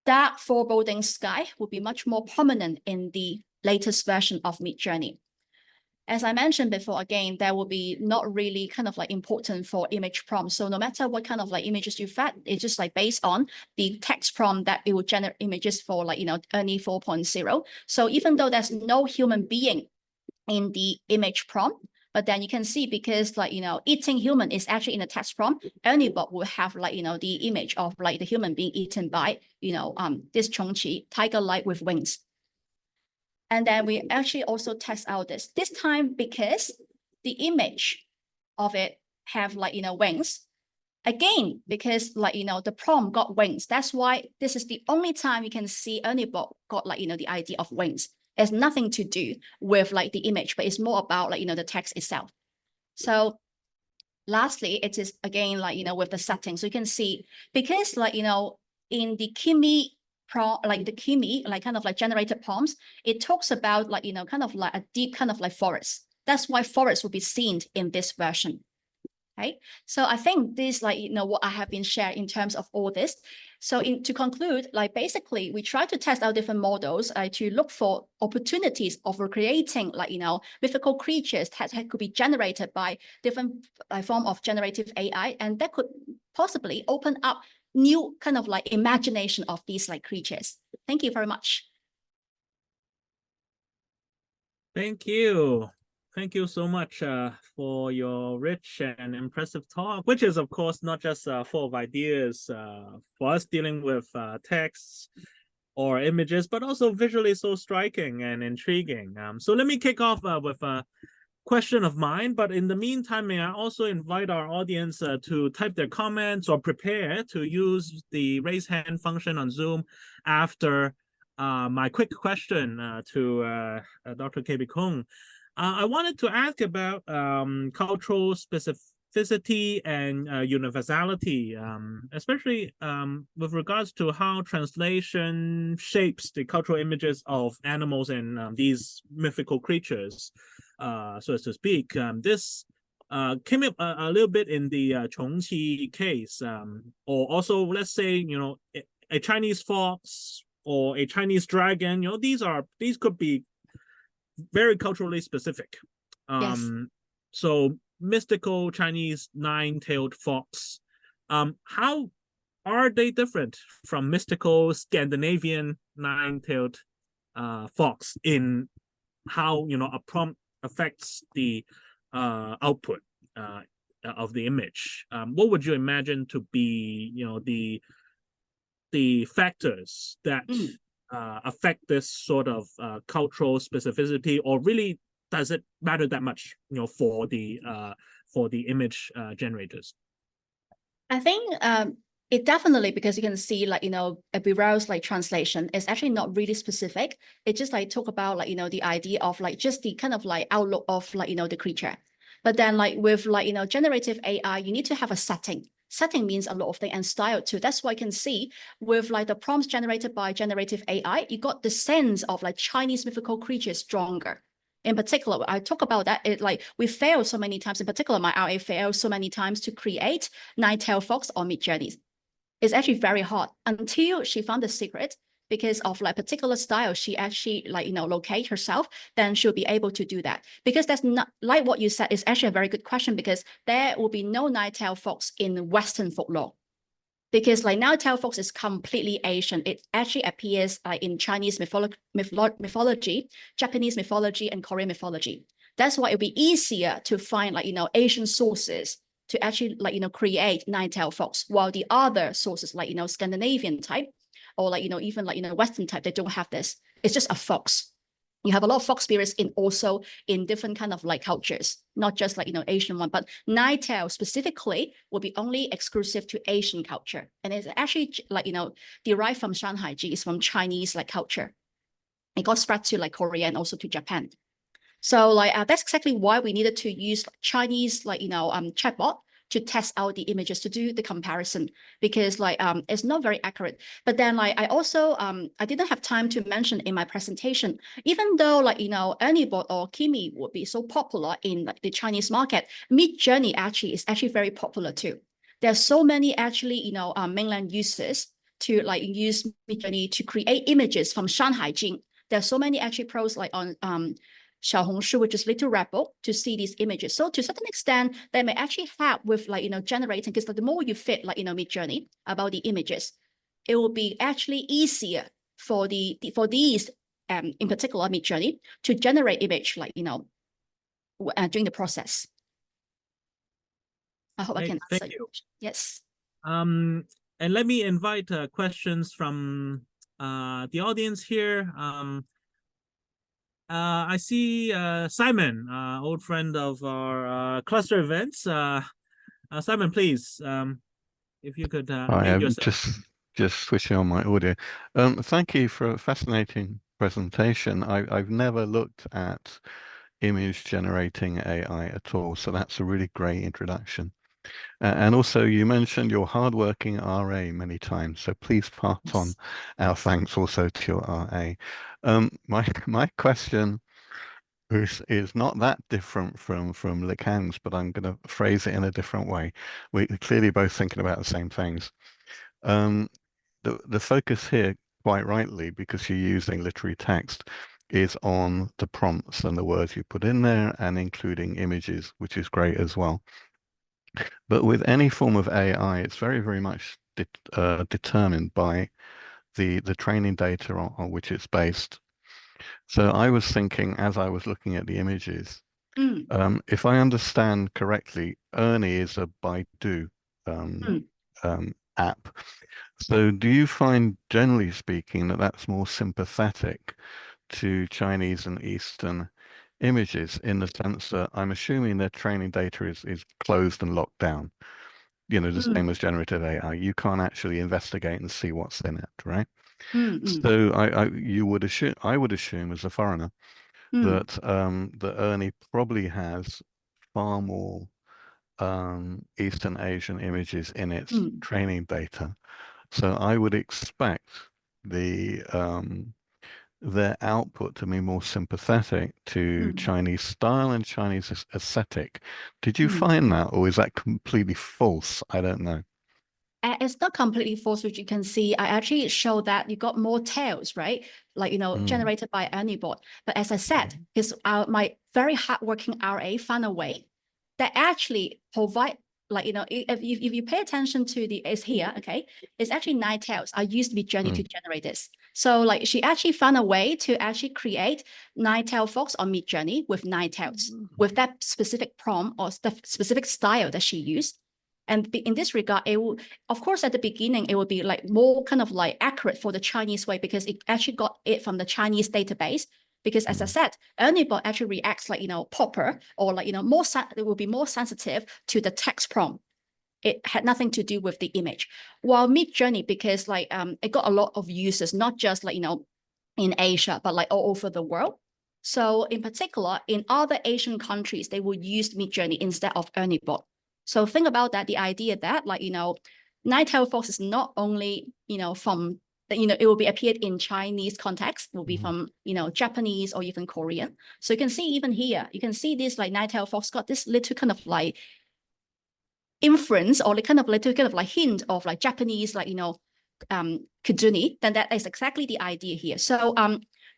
dark foreboding sky will be much more prominent in the latest version of Midjourney. As I mentioned before, again, there will be not really kind of like important for image prompts. So no matter what kind of like images you fed, it's just like based on the text prompt that it will generate images for like, Ernie 4.0. So even though there's no human being in the image prompt, but then you can see because like, eating human is actually in the text prompt, Erniebot will have like, the image of like the human being eaten by, this Qiongqi, tiger-like with wings. And then we actually also test out this time because the image of it have like, wings. Again, because like, the prompt got wings. That's why this is the only time you can see Erniebot got like, the idea of wings. It has nothing to do with like the image, but it's more about like, the text itself. So lastly, it is again, like, with the setting. So you can see because like, in the Kimi like the Kimi, like kind of like generated prompts, it talks about like, kind of like a deep kind of like forest. That's why forest will be seen in this version. Okay, so I think this like, what I have been sharing in terms of all this. So to conclude, like basically we try to test out different models to look for opportunities of creating like, mythical creatures that could be generated by different form of generative AI. And that could possibly open up new kind of like imagination of these like creatures. Thank you very much. Thank you. Thank you so much for your rich and impressive talk, which is, of course, not just full of ideas for us dealing with texts or images, but also visually so striking and intriguing. So let me kick off with a question of mine, but in the meantime, may I also invite our audience to type their comments or prepare to use the raise hand function on Zoom after my quick question to Dr. Kaby Kong. I wanted to ask about cultural specificity and universality, especially with regards to how translation shapes the cultural images of animals and these mythical creatures, so as to speak. This came up a little bit in the Qiongqi case, or also, let's say, you know, a Chinese fox or a Chinese dragon. You know, these could be very culturally specific. Yes. So mystical Chinese nine-tailed fox, how are they different from mystical Scandinavian nine-tailed fox in how, you know, a prompt affects the output of the image? What would you imagine to be, you know, the factors that affect this sort of cultural specificity, or really does it matter that much, you know, for the image generators? I think it definitely, because you can see, like, you know, a Birel's like translation is actually not really specific. It just like talk about, like, you know, the idea of like just the kind of like outlook of, like, you know, the creature. But then, like, with, like, you know, generative AI, you need to have a setting. Setting means a lot of things, and style too. That's why you can see with like the prompts generated by generative AI, you got the sense of like Chinese mythical creatures stronger. In particular, I talk about that, it like we failed so many times. In particular, my RA failed so many times to create nine-tailed fox on Midjourney. It's actually very hard until she found the secret. Because of like particular style, she actually, like, you know, locate herself, then she'll be able to do that. Because that's not like what you said is actually a very good question, because there will be no nine-tailed fox in Western folklore. Because like nine-tailed fox is completely Asian. It actually appears in Chinese mythology, Japanese mythology, and Korean mythology. That's why it'll be easier to find, like, you know, Asian sources to actually, like, you know, create nine-tailed fox, while the other sources, like, you know, Scandinavian type, or like, you know, even like, you know, Western type, they don't have this. It's just a fox. You have a lot of fox spirits in also in different kind of like cultures, not just like, you know, Asian one, but nine-tail specifically will be only exclusive to Asian culture. And it's actually like, you know, derived from Shan Hai Jing, is from Chinese like culture. It got spread to like Korea and also to Japan. So like that's exactly why we needed to use Chinese, like, you know, chatbot to test out the images, to do the comparison, because like it's not very accurate. But then like I also I didn't have time to mention in my presentation, even though, like, you know, Erniebot or Kimi would be so popular in like the Chinese market, Midjourney actually is actually very popular too. There's so many actually, you know, mainland users to like use Midjourney to create images from Shan Hai Jing. There's so many actually pros like on Xiaohongshu, which is Little Rebel, to see these images. So to a certain extent, they may actually help with, like, you know, generating, because the more you fit, like, you know, Midjourney about the images, it will be actually easier for for these in particular Midjourney to generate image, like, you know, during the process. I hope I can answer Thank you. Yes. And let me invite questions from the audience here. I see Simon, old friend of our cluster events. Simon, please, if you could I mute am yourself. just switching on my audio. Thank you for a fascinating presentation. I've never looked at image generating AI at all, so that's a really great introduction. And also, you mentioned your hardworking RA many times, so please pass on our thanks also to your RA. My question is not that different from Li Kang's, but I'm going to phrase it in a different way. We're clearly both thinking about the same things. The focus here, quite rightly, because you're using literary text, is on the prompts and the words you put in there, and including images, which is great as well. But with any form of AI, it's very, very much determined by the training data on which it's based. So I was thinking, as I was looking at the images, If I understand correctly, Ernie is a Baidu app. So do you find, generally speaking, that that's more sympathetic to Chinese and Eastern images, in the sense that I'm assuming their training data is closed and locked down, you know, the same as generative AI. You can't actually investigate and see what's in it, right? So I would assume as a foreigner that that Ernie probably has far more Eastern Asian images in its training data. So I would expect their output to be more sympathetic to Chinese style and Chinese aesthetic. Did you find that, or is that completely false? I don't know. It's not completely false, which you can see. I actually show that you got more tails, right? Like, generated by Erniebot. But as I said, because my very hardworking RA found a way that actually provide, like, if you pay attention to it's here, okay, it's actually 9 tails. I used Midjourney to generate this. So like she actually found a way to actually create 9-tailed fox on Midjourney with 9 tails, with that specific prompt or the specific style that she used. And in this regard, it will, of course, at the beginning, it will be like more kind of like accurate for the Chinese way, because it actually got it from the Chinese database. Because as I said, Erniebot actually reacts like, proper, or like, more, it will be more sensitive to the text prompt. It had nothing to do with the image. While Midjourney, because like it got a lot of users, not just like, in Asia, but like all over the world. So in particular, in other Asian countries, they will use Midjourney instead of Erniebot. So think about that, the idea that like, 9-tailed fox is not only, from, it will be appeared in Chinese context, will be from, Japanese or even Korean. So you can see even here, you can see this like 9-tailed fox got this little kind of like inference or like kind of little kind of like hint of like Japanese, like, kitsune, then that is exactly the idea here. So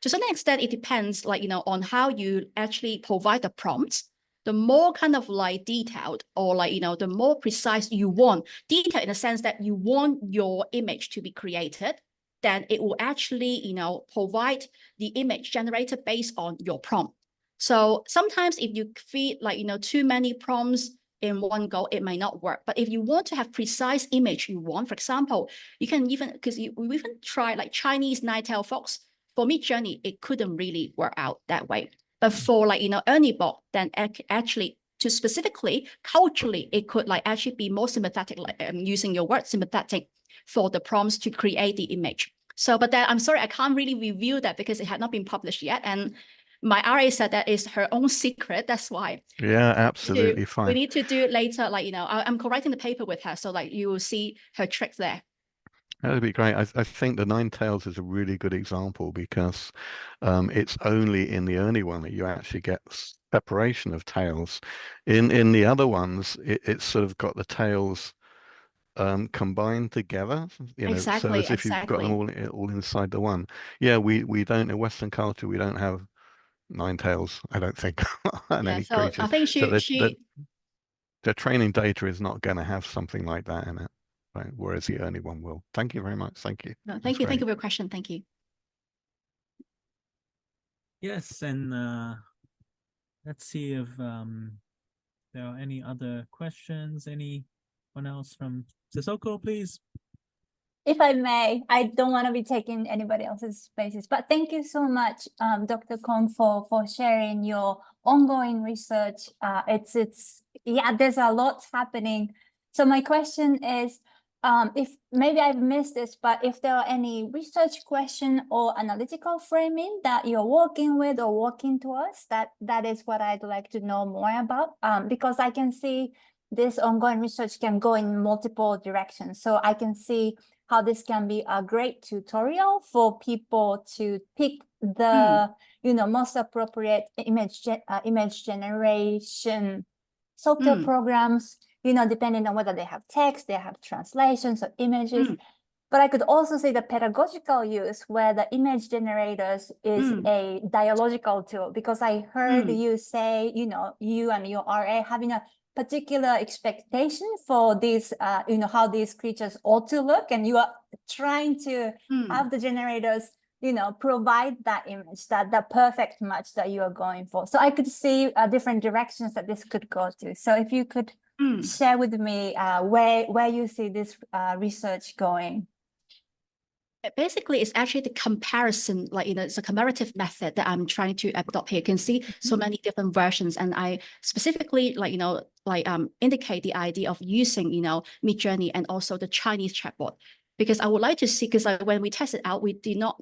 to some extent, it depends like, on how you actually provide the prompts. The more kind of like detailed or like, the more precise you want, detail in the sense that you want your image to be created, then it will actually, provide the image generated based on your prompt. So sometimes if you feed like, too many prompts in one go, it might not work. But if you want to have precise image you want, for example, you can even, because we even try like Chinese 9-tailed fox, for Midjourney, it couldn't really work out that way. But for like, Erniebot, then actually to specifically culturally, it could like actually be more sympathetic, like using your word sympathetic for the prompts to create the image. So, but then I'm sorry, I can't really review that because it had not been published yet. And my RA said that is her own secret. That's why. Yeah, absolutely fine. We need to do it later. Like, I'm co-writing the paper with her. So like you will see her trick there. That'd be great. I think the 9 tails is a really good example because it's only in the Ernie one that you actually get separation of tails. In the other ones, it's sort of got the tails combined together, Exactly, so as if you've got them all inside the one. Yeah, we don't, in Western culture, we don't have 9 tails, I don't think, on any so creatures. I think the training data is not going to have something like that in it. Right, whereas the Ernie one will. Thank you very much. Thank you. No, thank you. Thank you for your question. Thank you. Yes, and let's see if there are any other questions. Anyone else from Sissoko, please? If I may, I don't want to be taking anybody else's spaces, but thank you so much, Dr. Kong, for sharing your ongoing research. Yeah, there's a lot happening. So my question is, if maybe I've missed this, but if there are any research question or analytical framing that you're working with or working towards, that is what I'd like to know more about, because I can see this ongoing research can go in multiple directions. So I can see how this can be a great tutorial for people to pick the most appropriate image generation software programs, depending on whether they have text, they have translations or images. But I could also see the pedagogical use where the image generators is a dialogical tool, because I heard you say, you and your RA having a particular expectation for these, how these creatures ought to look, and you are trying to have the generators, provide that image, that perfect match that you are going for. So I could see different directions that this could go to. So if you could share with me where you see this research going. Basically, it's actually the comparison, it's a comparative method that I'm trying to adopt here. You can see so many different versions, and I specifically, indicate the idea of using, Midjourney and also the Chinese chatbot, because I would like to see, because when we test it out, we did not,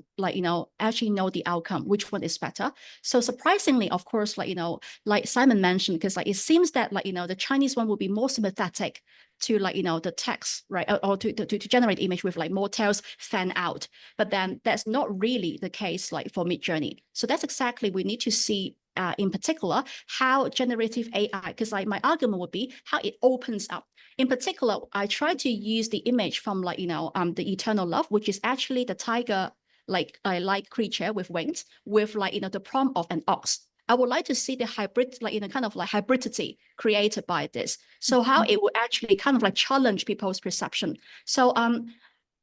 actually know the outcome, which one is better. So surprisingly, of course, like Simon mentioned, because it seems that, the Chinese one will be more sympathetic to the text, right, or to generate image with more tails fan out, but then that's not really the case for Midjourney. So that's exactly we need to see in particular how generative AI, because my argument would be how it opens up. In particular, I try to use the image from the Eternal Love, which is actually the tiger like creature with wings with the prompt of an ox. I would like to see the hybrid, kind of hybridity created by this. So how it would actually kind of challenge people's perception. So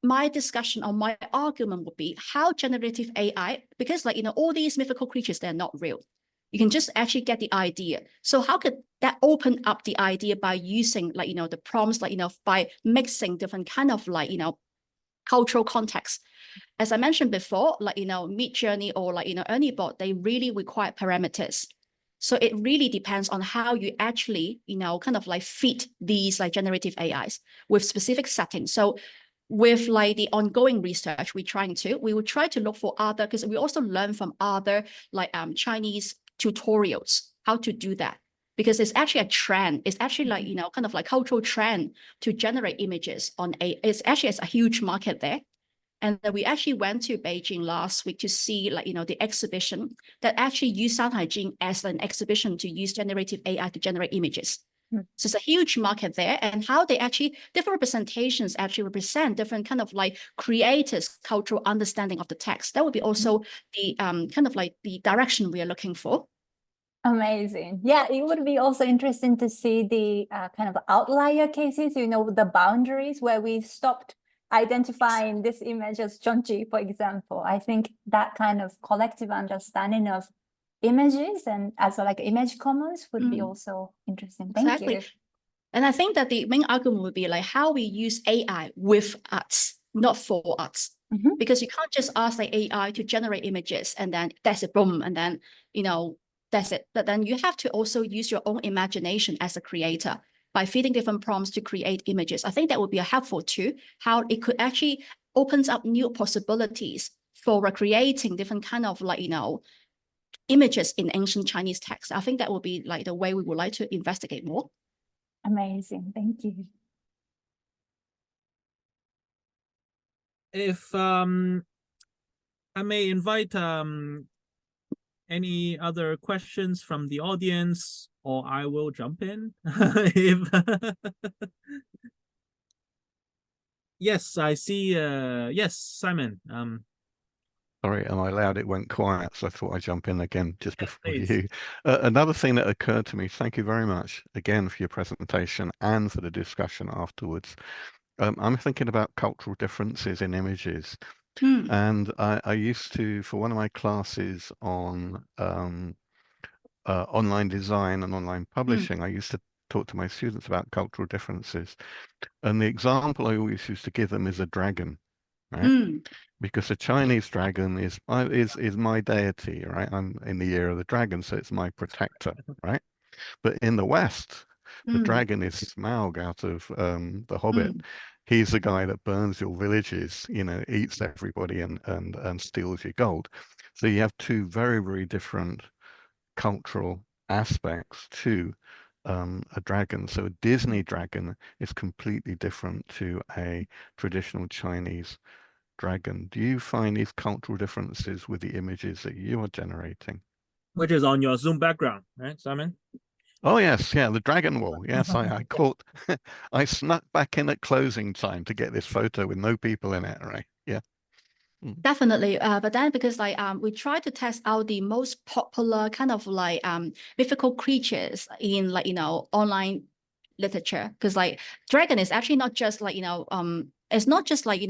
my discussion or my argument would be how generative AI, because all these mythical creatures, they're not real. You can just actually get the idea. So how could that open up the idea by using the prompts, by mixing different kind of cultural context. As I mentioned before, Midjourney or Erniebot, they really require parameters. So it really depends on how you actually, kind of feed these generative AIs with specific settings. So with the ongoing research, we will try to look for other, because we also learn from other Chinese tutorials how to do that. Because it's actually a trend. It's actually kind of cultural trend to generate images on it's a huge market there. And then we actually went to Beijing last week to see the exhibition that actually used Shan Hai Jing as an exhibition to use generative AI to generate images. So it's a huge market there, and how they actually, different representations actually represent different kind of creators' cultural understanding of the text. That would be also the kind of the direction we are looking for. Amazing. Yeah, it would be also interesting to see the kind of outlier cases, the boundaries where we stopped identifying this image as Qiongqi, for example. I think that kind of collective understanding of images and as image commons would be also interesting. Thank you. And I think that the main argument would be how we use AI with arts, not for arts. Because you can't just ask AI to generate images and then that's it, boom, and then, that's it. But then you have to also use your own imagination as a creator by feeding different prompts to create images. I think that would be a helpful too, how it could actually opens up new possibilities for recreating different kind of images in ancient Chinese texts. I think that would be the way we would like to investigate more. Amazing, thank you. If I may invite any other questions from the audience, or I will jump in. Yes, I see. Yes, Simon. Sorry, am I allowed? It went quiet, so I thought I'd jump in again just before please. you. Another thing that occurred to me, thank you very much again for your presentation and for the discussion afterwards. I'm thinking about cultural differences in images. And I used to, for one of my classes on online design and online publishing, I used to talk to my students about cultural differences. And the example I always used to give them is a dragon, right? Because a Chinese dragon is my deity, right? I'm in the year of the dragon, so it's my protector, right? But in the West, the dragon is Smaug out of The Hobbit. He's the guy that burns your villages, eats everybody and steals your gold. So you have two very, very different cultural aspects to a dragon. So a Disney dragon is completely different to a traditional Chinese dragon. Do you find these cultural differences with the images that you are generating? Which is on your Zoom background, right, Simon? Oh yes, yeah, the dragon wall. Yes, I caught. I snuck back in at closing time to get this photo with no people in it, right? Yeah. Definitely, but then because we try to test out the most popular kind of mythical creatures in online literature, because dragon is actually not just it's not just like,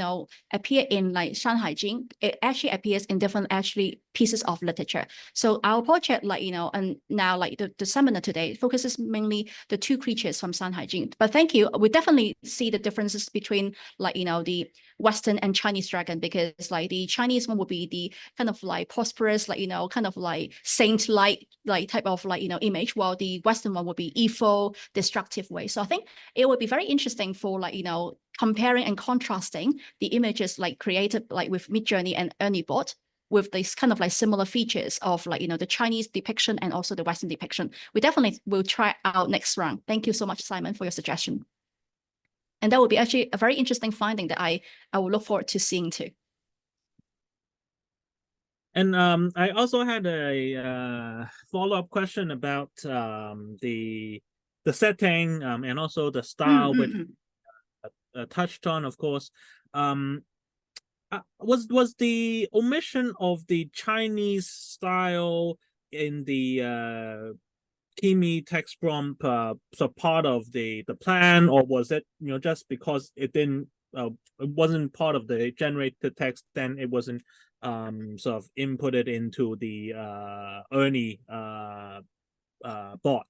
appear in like Shan Hai Jing, it actually appears in different actually pieces of literature. So our project, like, and now like the seminar today focuses mainly the two creatures from Shan Hai Jing. But thank you. We definitely see the differences between like, the Western and Chinese dragon, because like the Chinese one would be the kind of like prosperous, like, kind of like saint-like like type of like, image, while the Western one would be evil, destructive way. So I think it would be very interesting for like, comparing and contrasting the images like created like with Midjourney and Erniebot with these kind of like similar features of like, the Chinese depiction and also the Western depiction. We definitely will try out next round. Thank you so much, Simon, for your suggestion. And that would be actually a very interesting finding that I will look forward to seeing too. And I also had a follow-up question about the setting and also the style, which touched on, of course. Was the omission of the Chinese style in the Kimi text prompt so part of the plan, or was it just because it wasn't part of the generated text, then it wasn't sort of inputted into the Ernie bot?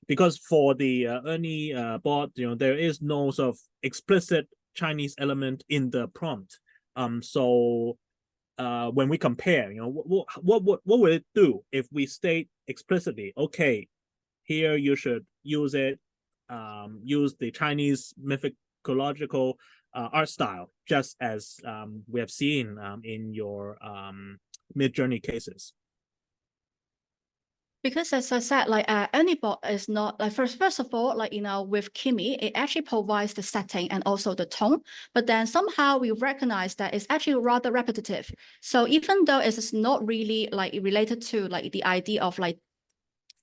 Because for the Ernie bot, there is no sort of explicit Chinese element in the prompt. So when we compare, what would it do if we state explicitly, okay, here you should use it, use the Chinese mythological art style, just as we have seen in your Midjourney cases? Because as I said, like Erniebot is not like first of all, like with Kimi, it actually provides the setting and also the tone, but then somehow we recognize that it's actually rather repetitive. So even though it is not really like related to like the idea of like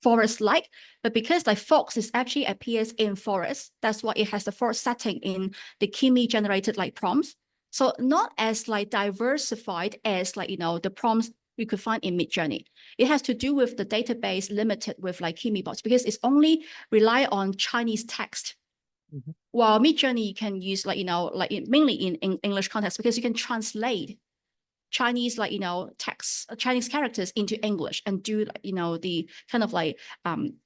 forest-like, but because like fox is actually appears in forest, that's why it has the forest setting in the Kimi generated like prompts. So not as like diversified as like the prompts you could find in Midjourney. It has to do with the database limited with like Kimi bots, because it's only rely on Chinese text. While Midjourney you can use like like mainly in English context, because you can translate Chinese like text, Chinese characters into English and do like the kind of like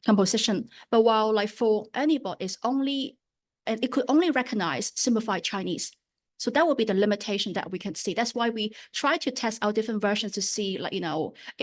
composition. But while like for Erniebot is only, and it could only recognize simplified Chinese. So that would be the limitation that we can see. That's why we try to test out different versions to see, like,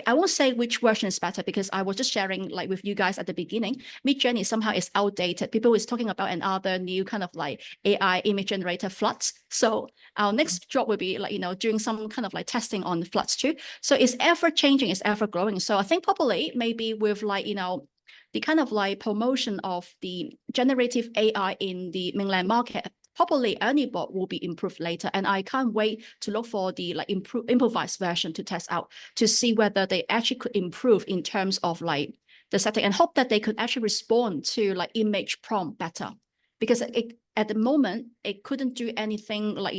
I won't say which version is better, because I was just sharing like with you guys at the beginning, Midjourney somehow is outdated. People is talking about another new kind of like AI image generator FLUTs. So our next job will be like, doing some kind of like testing on FLUTs too. So it's ever changing, it's ever growing. So I think probably maybe with like, the kind of like promotion of the generative AI in the mainland market, probably Erniebot will be improved later, and I can't wait to look for the like improvised version to test out to see whether they actually could improve in terms of like the setting, and hope that they could actually respond to like image prompt better, because at the moment it couldn't do anything like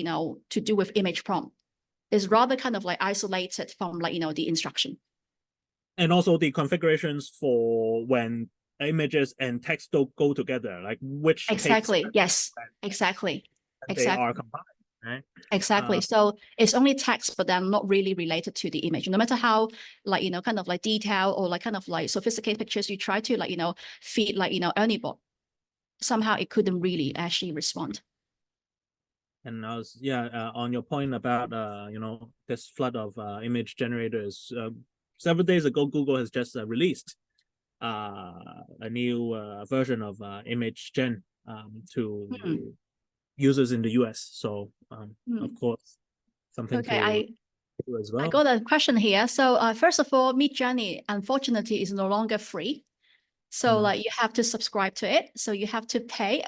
to do with image prompt. It's rather kind of like isolated from like the instruction. And also the configurations for when images and text don't go together, like which exactly, yes, exactly, they are combined, right? Exactly. So it's only text, but then not really related to the image. No matter how like kind of like detail or like kind of like sophisticated pictures you try to like feed like Erniebot, somehow it couldn't really actually respond. And I was on your point about this flood of image generators. Several days ago, Google has just released a new version of image gen to users in the US. So of course, something to do as well. I got a question here. So first of all, Midjourney unfortunately is no longer free. So like you have to subscribe to it. So you have to pay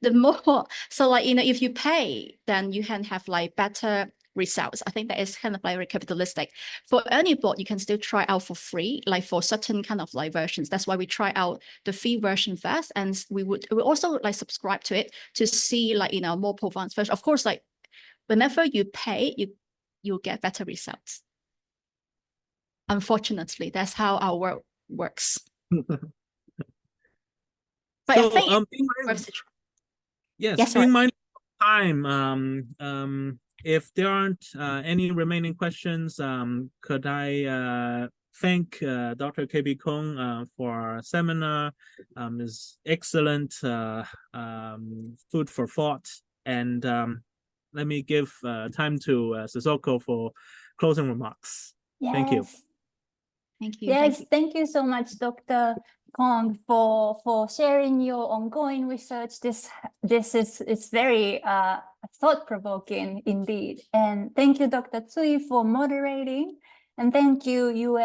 the more. So like if you pay, then you can have like better results. I think that is kind of like very capitalistic. For Erniebot, you can still try out for free, like for certain kind of like versions. That's why we try out the free version first, and we also like subscribe to it to see like more advanced version. Of course, like whenever you pay, you'll get better results. Unfortunately, that's how our world works. But so I think being mindful time, if there aren't any remaining questions, could I thank Dr. Kaby Kong for our seminar. Is excellent food for thought. And let me give time to Sissoko for closing remarks. Yes. Thank you. Thank you. Yes, thank you so much, Dr. Kong, for sharing your ongoing research. This is very thought-provoking indeed. And thank you, Dr. Tsui, for moderating. And thank you, Yue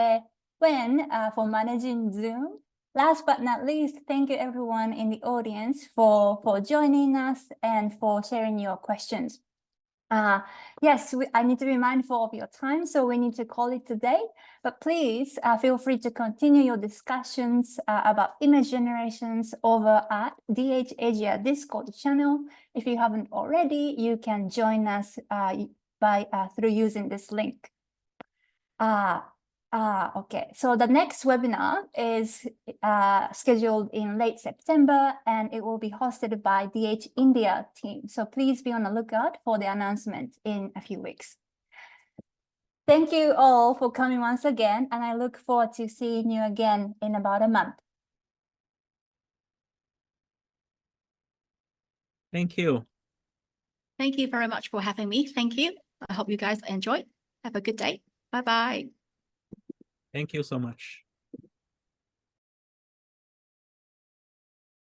Wen, for managing Zoom. Last but not least, thank you everyone in the audience for joining us and for sharing your questions. Yes, I need to be mindful of your time, so we need to call it today. But please feel free to continue your discussions about image generations over at DHAsia Discord channel. If you haven't already, you can join us through using this link. Okay, so the next webinar is scheduled in late September, and it will be hosted by DH India team. So please be on the lookout for the announcement in a few weeks. Thank you all for coming once again, and I look forward to seeing you again in about a month. Thank you. Thank you very much for having me. Thank you. I hope you guys enjoyed. Have a good day. Bye-bye. Thank you so much.